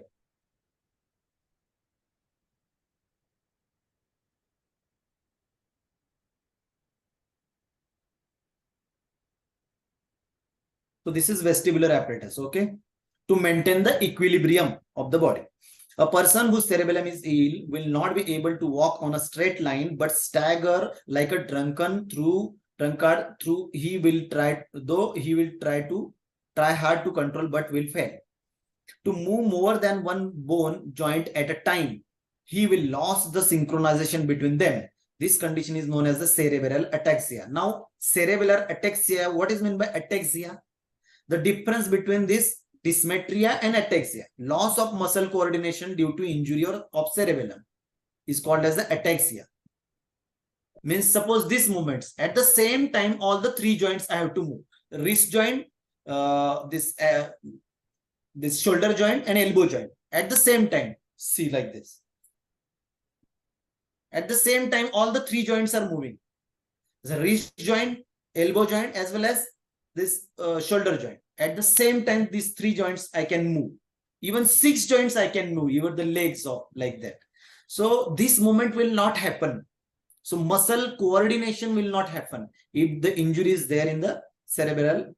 So this is vestibular apparatus, okay, to maintain the equilibrium of the body. A person whose cerebellum is ill will not be able to walk on a straight line, but stagger like a drunkard through. He will try hard to control, but will fail. To move more than one bone joint at a time, he will lose the synchronization between them. This condition is known as the cerebral ataxia. Now, cerebral ataxia, what is meant by ataxia? The difference between this dysmetria and ataxia, loss of muscle coordination due to injury of cerebellum, is called as the ataxia. Means suppose this movements at the same time, all the three joints I have to move: wrist joint, this shoulder joint and elbow joint at the same time. See, like this. At the same time, all the three joints are moving: the wrist joint, elbow joint, as well as this shoulder joint. At the same time, these three joints I can move. Even 6 joints I can move, even the legs or like that. So this movement will not happen. So muscle coordination will not happen if the injury is there in the cerebellar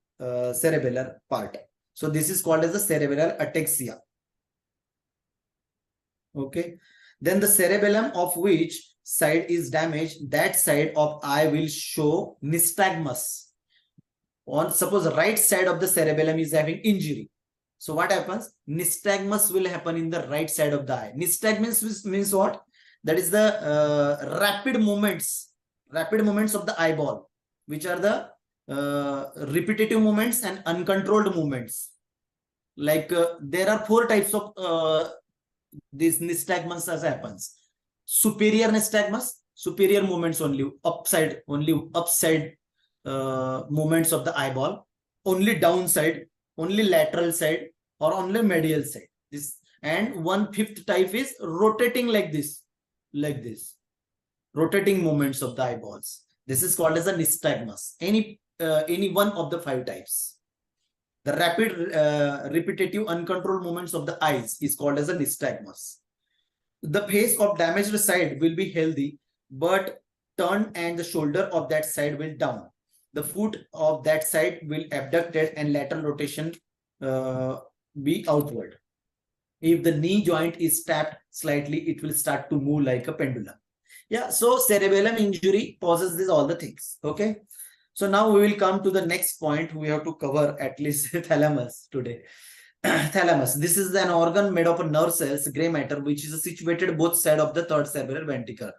part. So this is called as the cerebral ataxia. Okay. Then the cerebellum of which side is damaged, that side of eye will show nystagmus. On suppose the right side of the cerebellum is having injury. So what happens? Nystagmus will happen in the right side of the eye. Nystagmus means what? That is the rapid movements of the eyeball, which are the repetitive movements and uncontrolled movements. Like there are 4 types of these nystagmus as happens. Superior nystagmus, superior movements only, upside movements of the eyeball, only downside, only lateral side, or only medial side. This, and 1/5 type is rotating like this, rotating movements of the eyeballs. This is called as a nystagmus. Any one of the 5 types. The rapid, repetitive, uncontrolled movements of the eyes is called as a nystagmus. The face of damaged side will be healthy, but turn and the shoulder of that side will down. The foot of that side will abducted and lateral rotation be outward. If the knee joint is tapped slightly, it will start to move like a pendulum. Yeah, so cerebellum injury causes this all the things. Okay. So now we will come to the next point. We have to cover at least thalamus today. Thalamus. This is an organ made of nerve cells, gray matter, which is situated both sides of the third cerebral ventricle.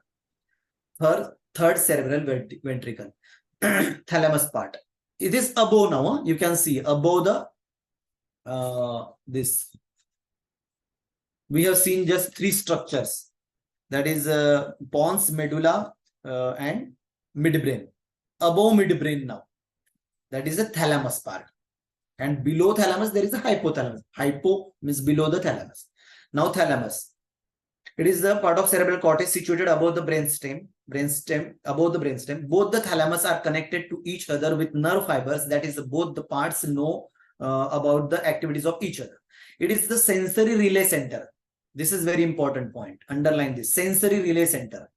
Third cerebral ventricle. Thalamus part. It is above now. You can see above the this. We have seen just 3 structures. That is pons, medulla, and midbrain. Above midbrain now. That is the thalamus part. And below thalamus, there is a hypothalamus. Hypo means below the thalamus. Now thalamus. It is the part of cerebral cortex situated above the brainstem. Above the brainstem. Both the thalamus are connected to each other with nerve fibers. That is, both the parts know about the activities of each other. It is the sensory relay center. This is very important point. Underline this. Sensory relay center.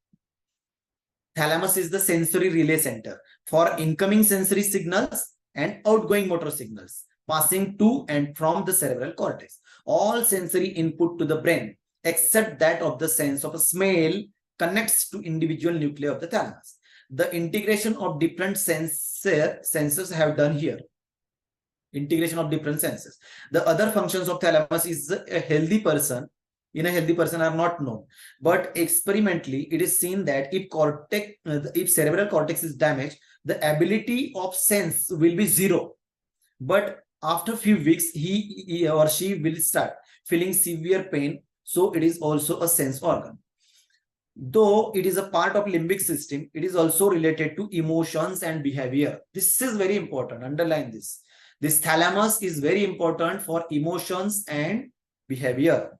Thalamus is the sensory relay center for incoming sensory signals and outgoing motor signals passing to and from the cerebral cortex. All sensory input to the brain, except that of the sense of a smell, connects to individual nuclei of the thalamus. The integration of different senses have done here. Integration of different senses. The other functions of thalamus is a healthy person. In a healthy person are not known, but experimentally it is seen that if cerebral cortex is damaged, the ability of sense will be 0. But after a few weeks, he or she will start feeling severe pain. So it is also a sense organ. Though it is a part of limbic system, it is also related to emotions and behavior. This is very important. Underline this. This thalamus is very important for emotions and behavior.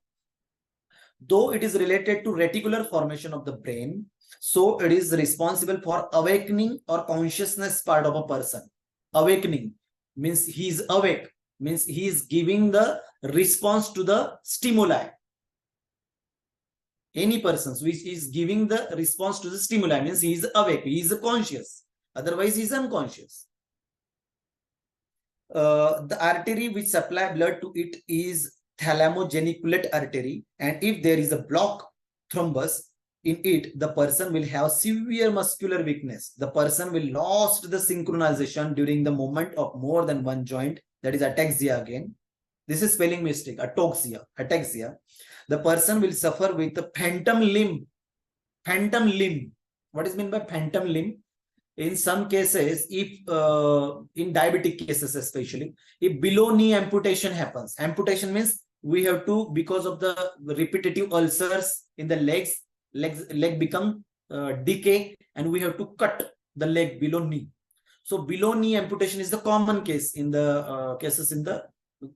Though it is related to reticular formation of the brain, so it is responsible for awakening or consciousness part of a person. Awakening means he is awake, means he is giving the response to the stimuli. Any person which is giving the response to the stimuli means he is awake, he is conscious. Otherwise, he is unconscious. The artery which supply blood to it is thalamo-geniculate artery, and if there is a block thrombus in it, the person will have severe muscular weakness. The person will lost the synchronization during the movement of more than one joint. That is ataxia again. This is spelling mistake. Ataxia. The person will suffer with a phantom limb. Phantom limb. What is meant by phantom limb? In some cases, if in diabetic cases especially, if below knee amputation happens. Amputation means we have to, because of the repetitive ulcers in the leg become decay, and we have to cut the leg below knee. So below knee amputation is the common case in the cases in the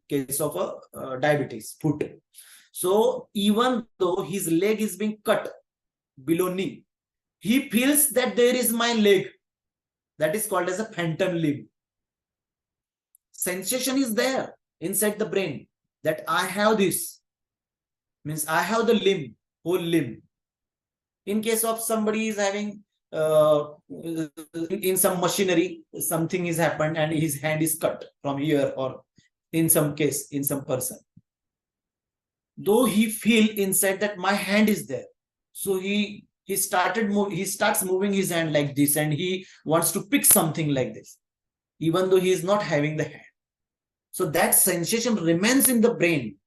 case of diabetes foot. So even though his leg is being cut below knee, he feels that there is my leg. That is called as a phantom limb. Sensation is there inside the brain that I have this. Means I have the limb, whole limb. In case of somebody is having in some machinery, something is happened and his hand is cut from here, or in some case, in some person. Though he feel inside that my hand is there, so he starts moving his hand like this, and he wants to pick something like this, even though he is not having the hand. So that sensation remains in the brain,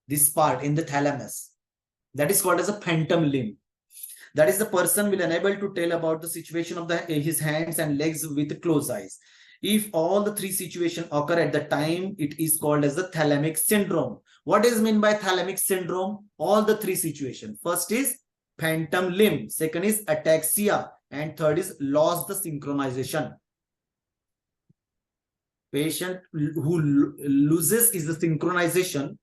this part in the thalamus. That is called as a phantom limb. That is, the person will unable to tell about the situation of his hands and legs with closed eyes. If all the three situations occur at the time, it is called as the thalamic syndrome. What is meant by thalamic syndrome? All the three situations. First is phantom limb, second is ataxia, and third is lost the synchronization. Patient who loses is the synchronization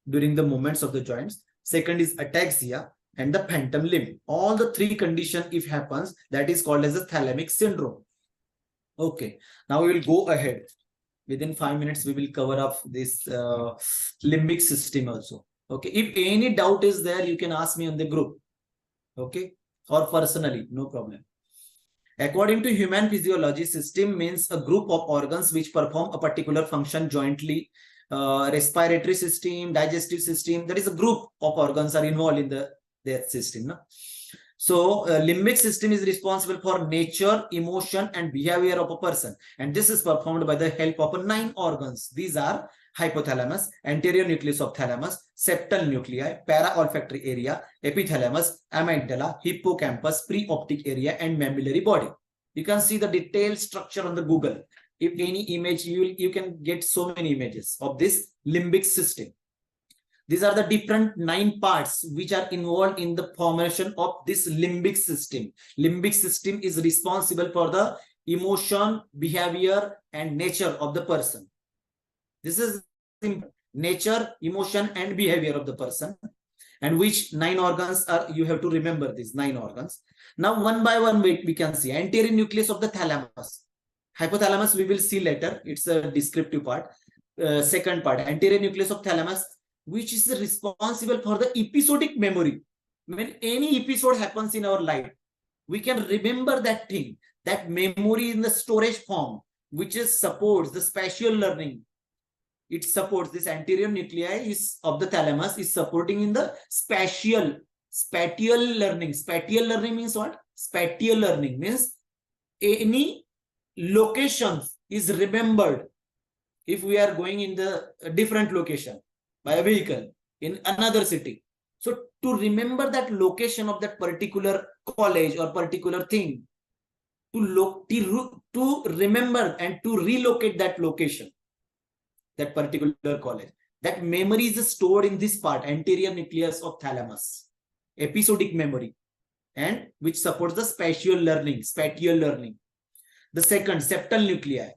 during the movements of the joints. Second is ataxia and the phantom limb. All the three conditions, if happens, that is called as a thalamic syndrome. Okay, now we will go ahead. Within 5 minutes, we will cover up this limbic system also. Okay, if any doubt is there, you can ask me on the group. Okay, or personally, no problem. According to human physiology, system means a group of organs which perform a particular function jointly. Respiratory system, digestive system, that is a group of organs are involved in their system. No? So limbic system is responsible for nature, emotion, and behavior of a person, and this is performed by the help of 9 organs. These are hypothalamus, anterior nucleus of thalamus, septal nuclei, para-olfactory area, epithalamus, amygdala, hippocampus, pre-optic area, and mammillary body. You can see the detailed structure on the Google. If any image, you can get so many images of this limbic system. These are the different 9 parts which are involved in the formation of this limbic system. Limbic system is responsible for the emotion, behavior, and nature of the person. This is nature, emotion, and behavior of the person, and which 9 organs are, you have to remember these 9 organs. Now, one by one, we can see anterior nucleus of the thalamus. Hypothalamus we will see later. It's a descriptive part. Second part, anterior nucleus of thalamus, which is responsible for the episodic memory. When any episode happens in our life, we can remember that thing, that memory in the storage form, which is supports the spatial learning. It supports this anterior nuclei of the thalamus is supporting in the spatial learning. Spatial learning means what? Spatial learning means any location is remembered. If we are going in the different location by a vehicle in another city, so to remember that location of that particular college or particular thing, to remember and to relocate that location, that particular college, that memory is stored in this part, anterior nucleus of thalamus, episodic memory. and which supports the spatial learning. The second, septal nuclei.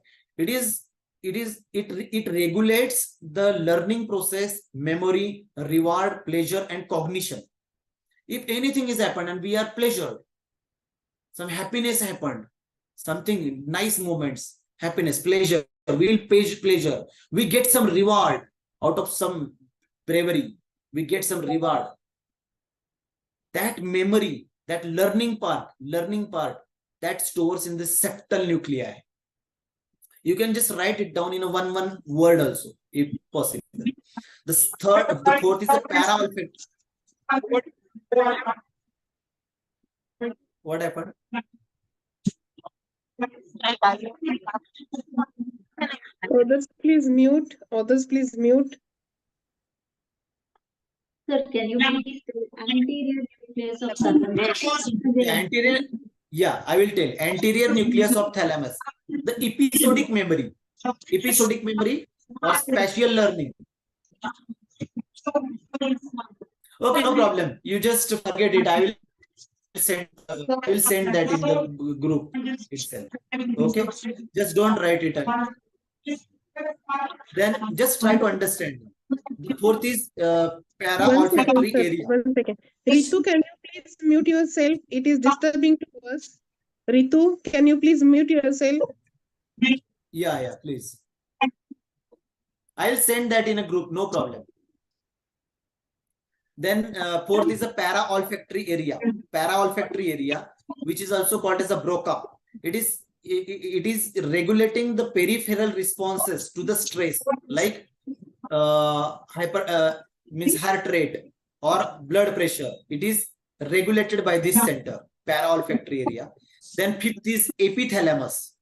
It regulates the learning process, memory, reward, pleasure, and cognition. If anything is happened and we are pleasured, some happiness happened, something nice moments, happiness, pleasure, we will pleasure. We get some reward out of some bravery. We get some reward. That memory, that learning part, that stores in the septal nuclei. You can just write it down in a one word also, if possible. The fourth is the para-olfactory. What happened? Others, please mute. Others, please mute. Sir, can you please tell anterior nucleus of thalamus? Anterior, yeah, I will tell. Anterior nucleus of thalamus. The episodic memory or spatial learning. Okay, no problem. You just forget it. I will send that in the group itself. Okay, just don't write it again. Then just try to understand. The fourth is para-olfactory area. 1 second. Ritu, can you please mute yourself? It is disturbing to us. Ritu, can you please mute yourself? Yeah, please. I'll send that in a group, no problem. Then fourth is a para-olfactory area. Para-olfactory area, which is also called as a Broca. It is regulating the peripheral responses to the stress, like means heart rate or blood pressure. It is regulated by this center, para-olfactory area. Then fifth is epithalamus.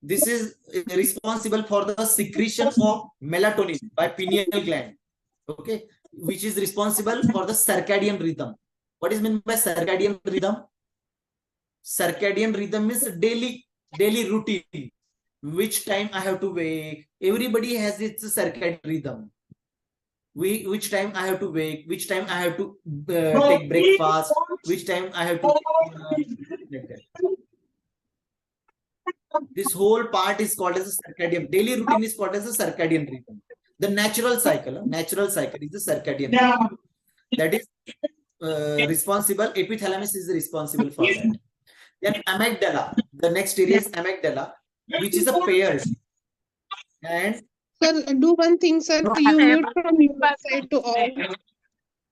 This is responsible for the secretion of melatonin by pineal gland, okay, which is responsible for the circadian rhythm. What is meant by circadian rhythm? Circadian rhythm is daily routine. Which time I have to wake? Everybody has its circadian rhythm. Which time I have to wake? Which time I have to take breakfast? Which time I have to like that. This whole part is called as a circadian. Daily routine is called as a circadian rhythm. The natural cycle is the circadian rhythm. That is responsible. Epithalamus is responsible for that. Then amygdala. The next area is amygdala, which is a paired. And Sir, do one thing, sir. You mute from your side to all.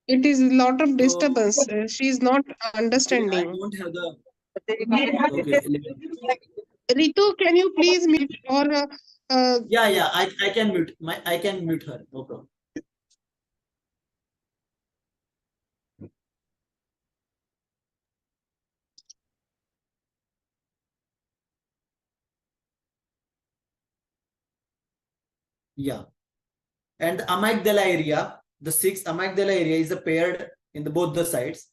It is a lot of disturbance. She is not I understanding. don't have the. Okay. Ritu, can you please mute or Yeah. I can mute. I can mute her. No problem. Yeah. And the amygdala area, the sixth amygdala area is a paired in both the sides.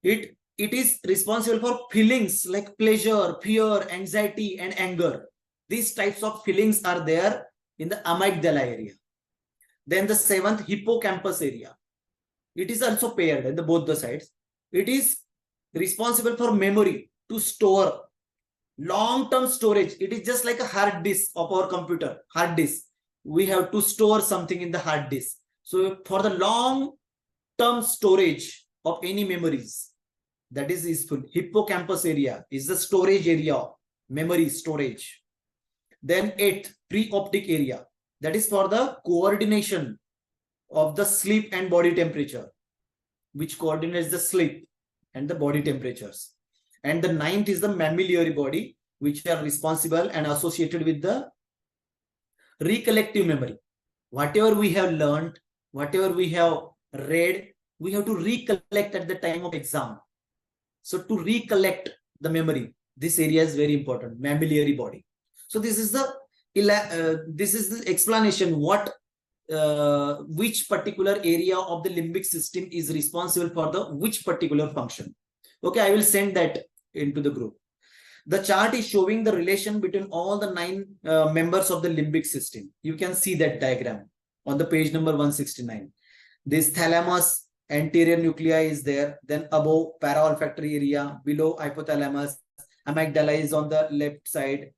It is responsible for feelings like pleasure, fear, anxiety, and anger. These types of feelings are there in the amygdala area. Then the seventh, hippocampus area. It is also paired in both the sides. It is responsible for memory, to store long-term storage. It is just like a hard disk of our computer. Hard disk. We have to store something in the hard disk. So for the long-term storage of any memories, that is useful. Hippocampus area is the storage area, memory storage. Then eighth, preoptic area. That is for the coordination of the sleep and body temperature, which coordinates the sleep and the body temperatures. And the ninth is the mammillary body, which are responsible and associated with the recollective memory. Whatever we have learned, whatever we have read, we have to recollect at the time of exam. So to recollect the memory, this area is very important, mammillary body. So this is the explanation what which particular area of the limbic system is responsible for the which particular function. Okay, I will send that into the group. The chart is showing the relation between all the 9 members of the limbic system. You can see that diagram on the page number 169. This thalamus, anterior nuclei is there, then above para-olfactory area, below hypothalamus, amygdala is on the left side,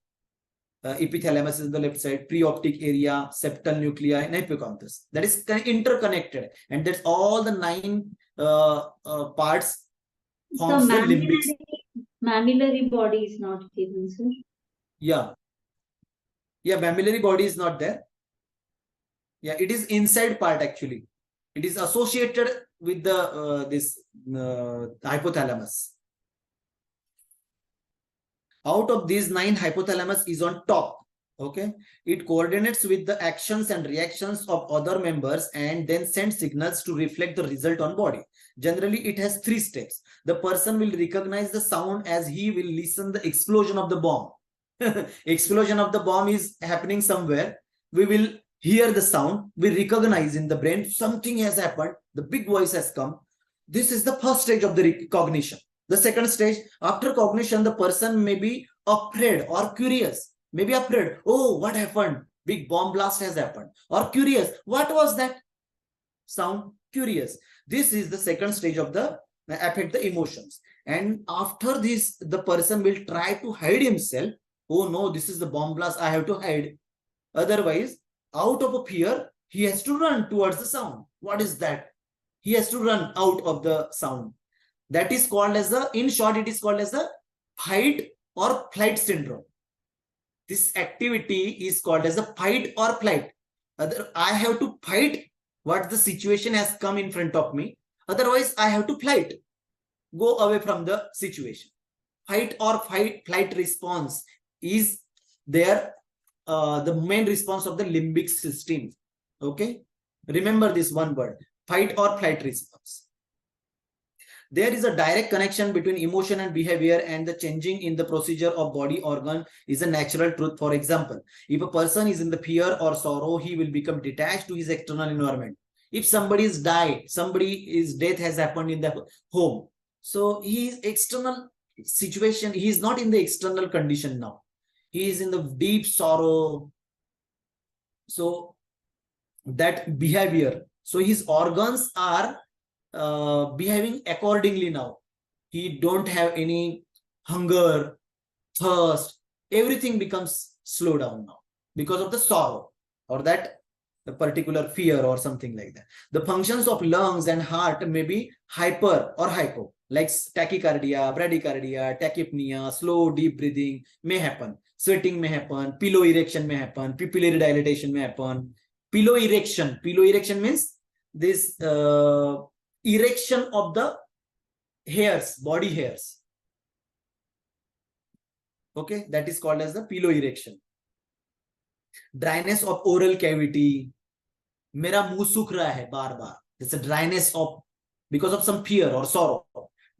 epithalamus is on the left side, preoptic area, septal nuclei, and hippocampus. That is interconnected, and that's all the 9 parts forms the limbic. Mammillary body is not given, sir. Yeah, mammillary body is not there. Yeah, it is inside part actually. It is associated with the hypothalamus. Out of these 9, hypothalamus is on top. Okay, it coordinates with the actions and reactions of other members and then sends signals to reflect the result on body. Generally, it has 3 steps. The person will recognize the sound as he will listen the explosion of the bomb. Explosion of the bomb is happening somewhere. We will hear the sound. We recognize in the brain something has happened. The big voice has come. This is the first stage of the recognition. The second stage, after cognition, the person may be afraid or curious. Maybe afraid, oh, what happened? Big bomb blast has happened. Or curious, what was that sound? Curious. This is the second stage of the affect the emotions. And after this, the person will try to hide himself. Oh no, this is the bomb blast, I have to hide. Otherwise, out of a fear, he has to run towards the sound. What is that? He has to run out of the sound. That is called as the, in short, it is called as the fight or flight syndrome. This activity is called as a fight or flight. I have to fight what the situation has come in front of me. Otherwise, I have to flight, go away from the situation. Fight or flight response is there, the main response of the limbic system. Okay, remember this one word, fight or flight response. There is a direct connection between emotion and behavior, and the changing in the procedure of body organ is a natural truth. For example, if a person is in the fear or sorrow, he will become detached to his external environment. If somebody is died, somebody's death has happened in the home, so his external situation, he is not in the external condition now. He is in the deep sorrow. So that behavior, so his organs are behaving accordingly now. He don't have any hunger, thirst, everything becomes slow down now because of the sorrow or that particular fear or something like that. The functions of lungs and heart may be hyper or hypo, like tachycardia, bradycardia, tachypnea, slow deep breathing may happen, sweating may happen, pillow erection may happen, pupillary dilatation may happen. Pillow erection means this erection of the hairs, body hairs. Okay, that is called as the pillow erection. Dryness of oral cavity. Mera muh sukh raha hai baar baar. It's a dryness of, because of some fear or sorrow.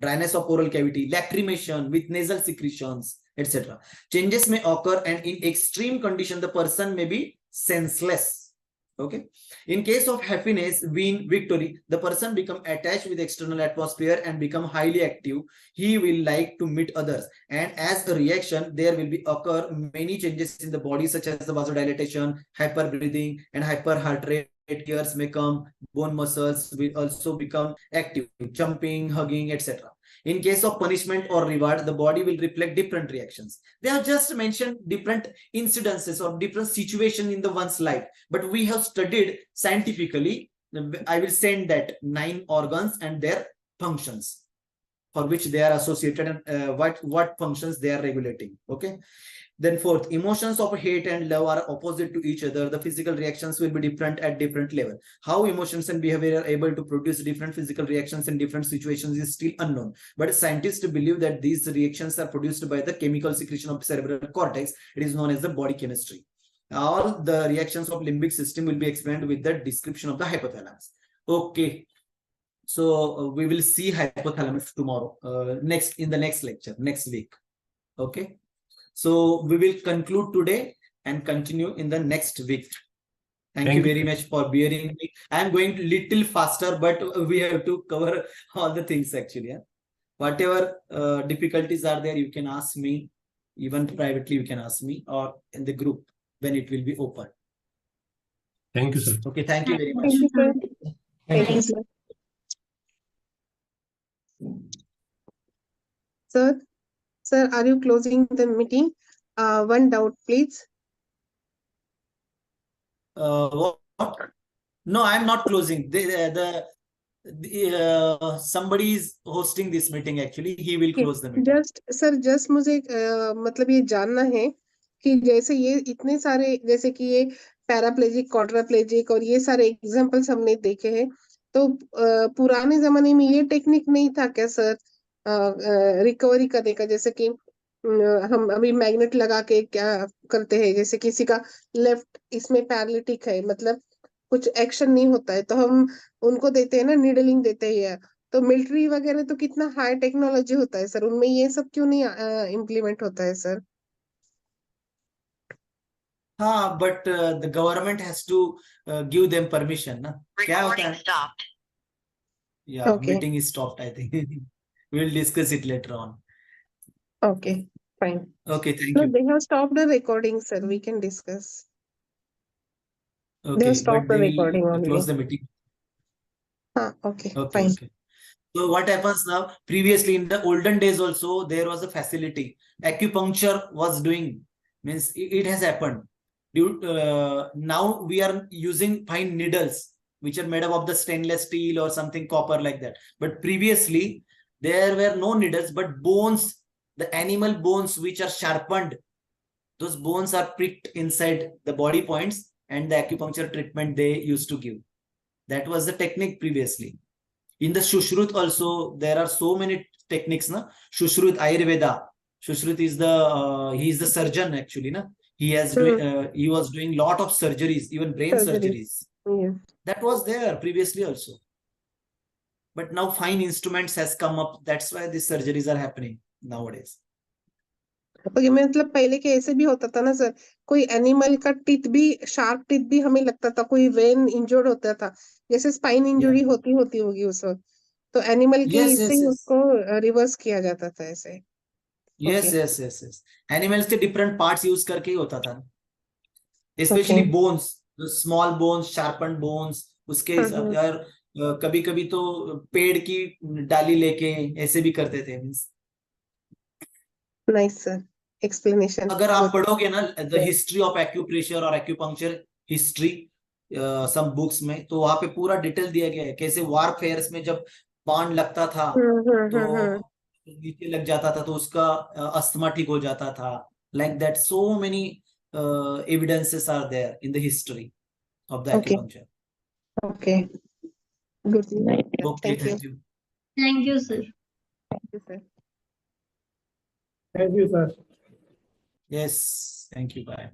Dryness of oral cavity, lacrimation with nasal secretions, etc. Changes may occur, and in extreme condition, the person may be senseless. Okay. In case of happiness, win, victory, the person become attached with external atmosphere and become highly active. He will like to meet others, and as a reaction, there will be occur many changes in the body, such as the vasodilatation, hyper breathing, and hyper heart rate. Tears may come, bone muscles will also become active, jumping, hugging, etc. In case of punishment or reward, the body will reflect different reactions. They have just mentioned different incidences or different situations in the one's life, but we have studied scientifically. I will send that 9 organs and their functions for which they are associated, and what functions they are regulating. Okay. Then fourth, emotions of hate and love are opposite to each other. The physical reactions will be different at different level. How emotions and behavior are able to produce different physical reactions in different situations is still unknown. But scientists believe that these reactions are produced by the chemical secretion of cerebral cortex. It is known as the body chemistry. All the reactions of limbic system will be explained with the description of the hypothalamus. Okay. So we will see hypothalamus tomorrow, in the next lecture, next week. Okay. So we will conclude today and continue in the next week. Thank you very much for bearing me. I am going a little faster, but we have to cover all the things actually. Yeah? Whatever difficulties are there, you can ask me. Even privately, you can ask me, or in the group when it will be open. Thank you, sir. Okay, thank you very much. Thank you, sir. Thank you. Thank you, sir. Sir, are you closing the meeting? One doubt, please. What? No, I'm not closing. Somebody is hosting this meeting actually. He will close the meeting. Just मुझे मतलब ये जानना है कि जैसे ये इतने सारे जैसे कि ये पैराप्लेजिक, क्वाड्राप्लेजिक और ये सारे एग्जांपल्स हमने देखे हैं, तो पुराने जमाने में ये टेक्निक नहीं था क्या सर रिकवरी करने का? जैसे कि हम अभी मैग्नेट लगा के क्या करते हैं, जैसे किसी का लेफ्ट इसमें पैरालिटिक है, मतलब कुछ एक्शन नहीं होता है, तो हम उनको देते हैं ना, नीडलिंग देते हैं। तो मिलिट्री वगैरह तो कितना हाई टेक्नोलॉजी होता है सर, उनमें ये सब क्यों नहीं इम्प्लीमेंट होता है सर? हाँ, but the government has to give them permission, ना? क्या होता है? Stopped. Yeah, Okay. meeting is stopped, I think. We'll discuss it later on. Okay, fine. Okay, thank No, you. they have stopped the recording, sir. We can discuss. They Okay, have stopped but the they recording will only. close the meeting. Okay, Okay, fine. okay. So what happens now? Previously, in the olden days also, there was a facility. Acupuncture was doing, means it has happened. Now we are using fine needles, which are made up of the stainless steel or something copper like that. But previously, there were no needles, but bones, the animal bones which are sharpened, those bones are pricked inside the body points, and the acupuncture treatment they used to give. That was the technique previously. In the Shushrut also, there are so many techniques, na? Shushrut Ayurveda. Shushrut is he is the surgeon actually, na? He was doing lot of surgeries, even brain surgeries. Yes. That was there previously also. But now fine instruments has come up. That's why these surgeries are happening nowadays. Okay, मतलब पहले के ऐसे भी होता था ना sir, कोई animal का टीथ भी, शार्प टीथ भी हमें लगता था, कोई वेन इंजर्ड होता था, जैसे स्पाइन इंजरी होती होगी उस वक्त, तो एनिमल के इससे ही उसको रिवर्स किया जाता था ऐसे। Yes. Animals के different parts use करके ही होता था, especially bones, the small bones, sharpened bones, उसके हिसाब यार कभी कभी तो पेड़ की डाली लेके ऐसे भी करते थे। Nice sir, explanation. अगर आप पढ़ोगे ना द हिस्ट्री ऑफ एक्यूप्रेशर और एक्यूपंक्चर हिस्ट्री सम बुक्स में, तो वहां पे पूरा डिटेल दिया गया है कैसे वारफेयर्स में जब बाण लगता था तो नीचे लग जाता था तो उसका अस्थमा ठीक हो जाता था, like that so many evidences are there in the history of the acupuncture. Okay, good night. Okay, thank you. Thank you, sir. Thank you sir. Thank you, sir. Yes, thank you, bye.